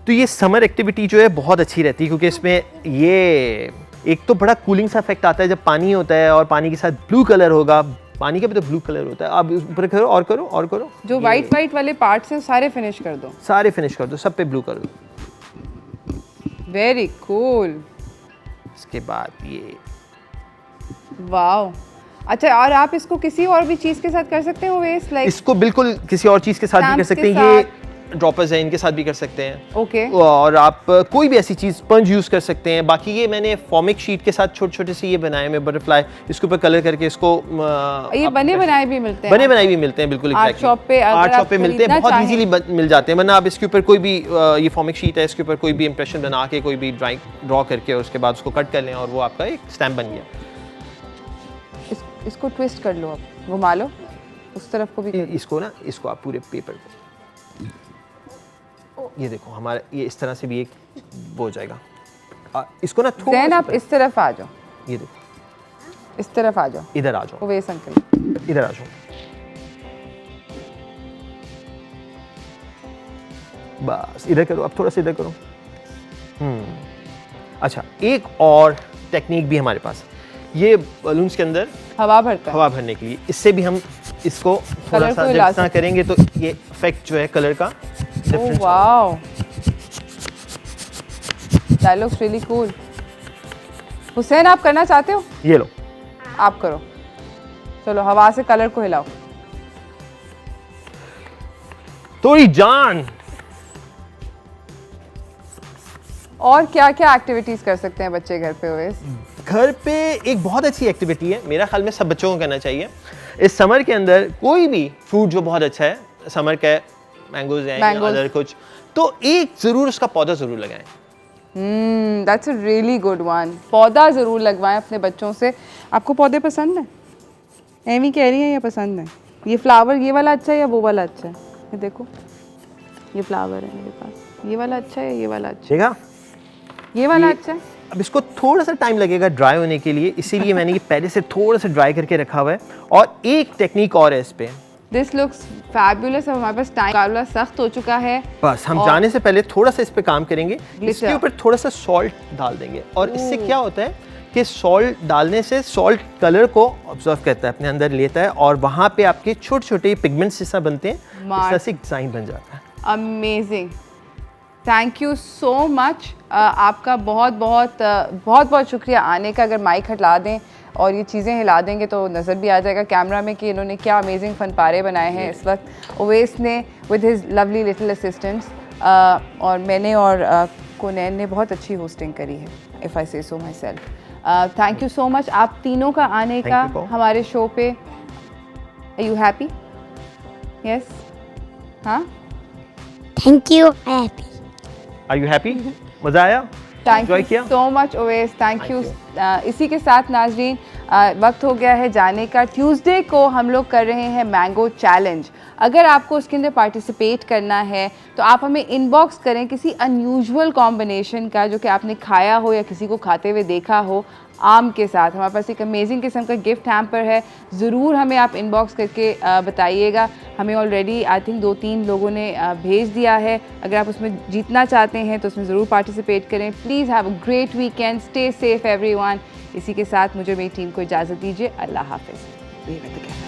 G: तो ये समर एक्टिविटी जो है बहुत अच्छी रहती है, क्योंकि इसमें ये एक तो बड़ा कूलिंग सा इफेक्ट आता है जब पानी होता है, और पानी के साथ ब्लू कलर होगा, पानी का भी तो ब्लू कलर होता है। आप ऊपर करो और करो और करो,
A: जो वाइट वाइट वाले पार्ट्स हैं सारे फिनिश कर दो,
G: सारे फिनिश कर दो, सब पे ब्लू कर दो।
A: Very cool.
G: इसके बाद ये,
A: वाओ, अच्छा, और आप इसको किसी और भी चीज़ के साथ कर सकते हो वेस्ट, लाइक
G: इसको बिल्कुल किसी और चीज़ के साथ भी कर सकते हैं। ये ड्रॉपर्स हैं, इनके साथ भी कर सकते हैं।
A: ओके।
G: और आप कोई भी ऐसी चीज़, स्पंज यूज़ कर सकते हैं। बाकी ये मैंने फॉर्मिक शीट के साथ छोटे छोटे से ये बनाए में बटरफ्लाई, इसके ऊपर कलर करके इसको
A: ये बने बनाए भी मिलते हैं,
G: बने बनाए भी मिलते हैं, बिल्कुल
A: आर्ट शॉप पे,
G: आर्ट शॉप पे मिलते हैं, बहुत इजीली मिल जाते हैं। वरना आप इसके ऊपर कोई भी, ये फॉर्मिक शीट है, इसके ऊपर कोई भी इंप्रेशन बना के, कोई भी ड्रॉ करके, और उसके बाद उसको कट कर लें, और वो आपका एक स्टैम्प बन गया।
A: इसको ट्विस्ट कर लो, आप घुमा लो, उस तरफ को भी
G: इसको ना, इसको आप पूरे पेपर को, ये देखो, हमारा ये इस तरह से भी एक वो हो जाएगा। इसको ना थोड़ा,
A: आप इस तरफ आ जाओ,
G: ये देखो,
A: इस तरफ आ जाओ,
G: इधर आ जाओ,
A: ओवैस अंकल
G: इधर आ जाओ, बस इधर करो, अब थोड़ा सा इधर करो। अच्छा, एक और टेक्निक भी हमारे पास, ये बलून्स के अंदर
A: हवा भरता है,
G: हवा भरने के लिए, इससे भी हम इसको थोड़ा सा जब इस तरह करेंगे तो ये इफेक्ट जो है कलर का different.
A: Wow, that looks really cool. Hussain, आप करना चाहते हो?
G: ये लो,
A: आप करो। चलो हवा से कलर को हिलाओ।
G: तोरी जान।
A: और क्या क्या एक्टिविटीज कर सकते हैं बच्चे घर पे? ओवेस,
G: घर पे एक बहुत अच्छी एक्टिविटी है, मेरा ख्याल में सब बच्चों को करना चाहिए। इस समर के अंदर कोई भी फ्रूट जो बहुत अच्छा है, समर का मैंगोज हैं या अदर कुछ, तो एक ज़रूर उसका पौधा ज़रूर लगाएं।
A: That's a really good one. पौधा ज़रूर लगवाएं अपने बच्चों से। आपको पौधे पसंद हैं? एमी कह रही है ये पसंद है। ये फ्लावर ये वाला अच्छा है या वो वाला अच्छा है? ये देखो, ये फ्लावर है मेरे पास। ये वाला अच्छा है या ये वाला अच्छा है?
G: देखा,
A: ये वाला अच्छा है।
G: अब इसको थोड़ा सा टाइम लगेगा ड्राई होने के लिए, इसीलिए मैंने ये पहले से थोड़ा सा ड्राई करके रखा हुआ है। और एक टेक्निक और है इस पे।
A: This looks fabulous. अब हमारे पास टाइम मुकाबला सख्त हो चुका है।
G: बस हम जाने से पहले थोड़ा सा इस पे काम करेंगे, इसके ऊपर थोड़ा सा सॉल्ट डाल देंगे। और इससे क्या होता है कि सॉल्ट डालने से सॉल्ट कलर को ऑब्जर्व करता है, अपने अंदर लेता है, और वहाँ पे आपके छोटे छोटे पिगमेंट्स जैसा बनते हैं, इस तरह से डिज़ाइन बन जाता है।
A: Amazing, thank you so much. आपका बहुत बहुत बहुत बहुत शुक्रिया आने का। अगर माइक हटा दें और ये चीज़ें हिला देंगे तो नज़र भी आ जाएगा कैमरा में कि इन्होंने क्या अमेजिंग फनपारे बनाए हैं इस वक्त ओवेस ने with his lovely little assistants. और मैंने और कुनैन ने बहुत अच्छी होस्टिंग करी है, if I say so myself. Thank you so much आप तीनों का आने का हमारे शो पे। Are you happy? यस, हाँ,
C: thank you, happy.
G: Are you happy? मज़ा आया?
A: Thank you so much Owais, thank you. इसी के साथ नाजरीन वक्त हो गया है जाने का। ट्यूसडे को हम लोग कर रहे हैं मैंगो चैलेंज। अगर आपको उसके अंदर पार्टिसिपेट करना है तो आप हमें इनबॉक्स करें किसी अनयूजुअल कॉम्बिनेशन का जो कि आपने खाया हो या किसी को खाते हुए देखा हो आम के साथ। हमारे पास एक अमेजिंग किस्म का गिफ्ट हैम्पर है, ज़रूर हमें आप इनबॉक्स करके बताइएगा। हमें ऑलरेडी आई थिंक 2-3 लोगों ने भेज दिया है। अगर आप उसमें जीतना चाहते हैं तो उसमें ज़रूर पार्टिसिपेट करें। Please have a great weekend, stay safe everyone. इसी के साथ मुझे मेरी टीम को इजाज़त दीजिए। अल्लाह हाफिज़।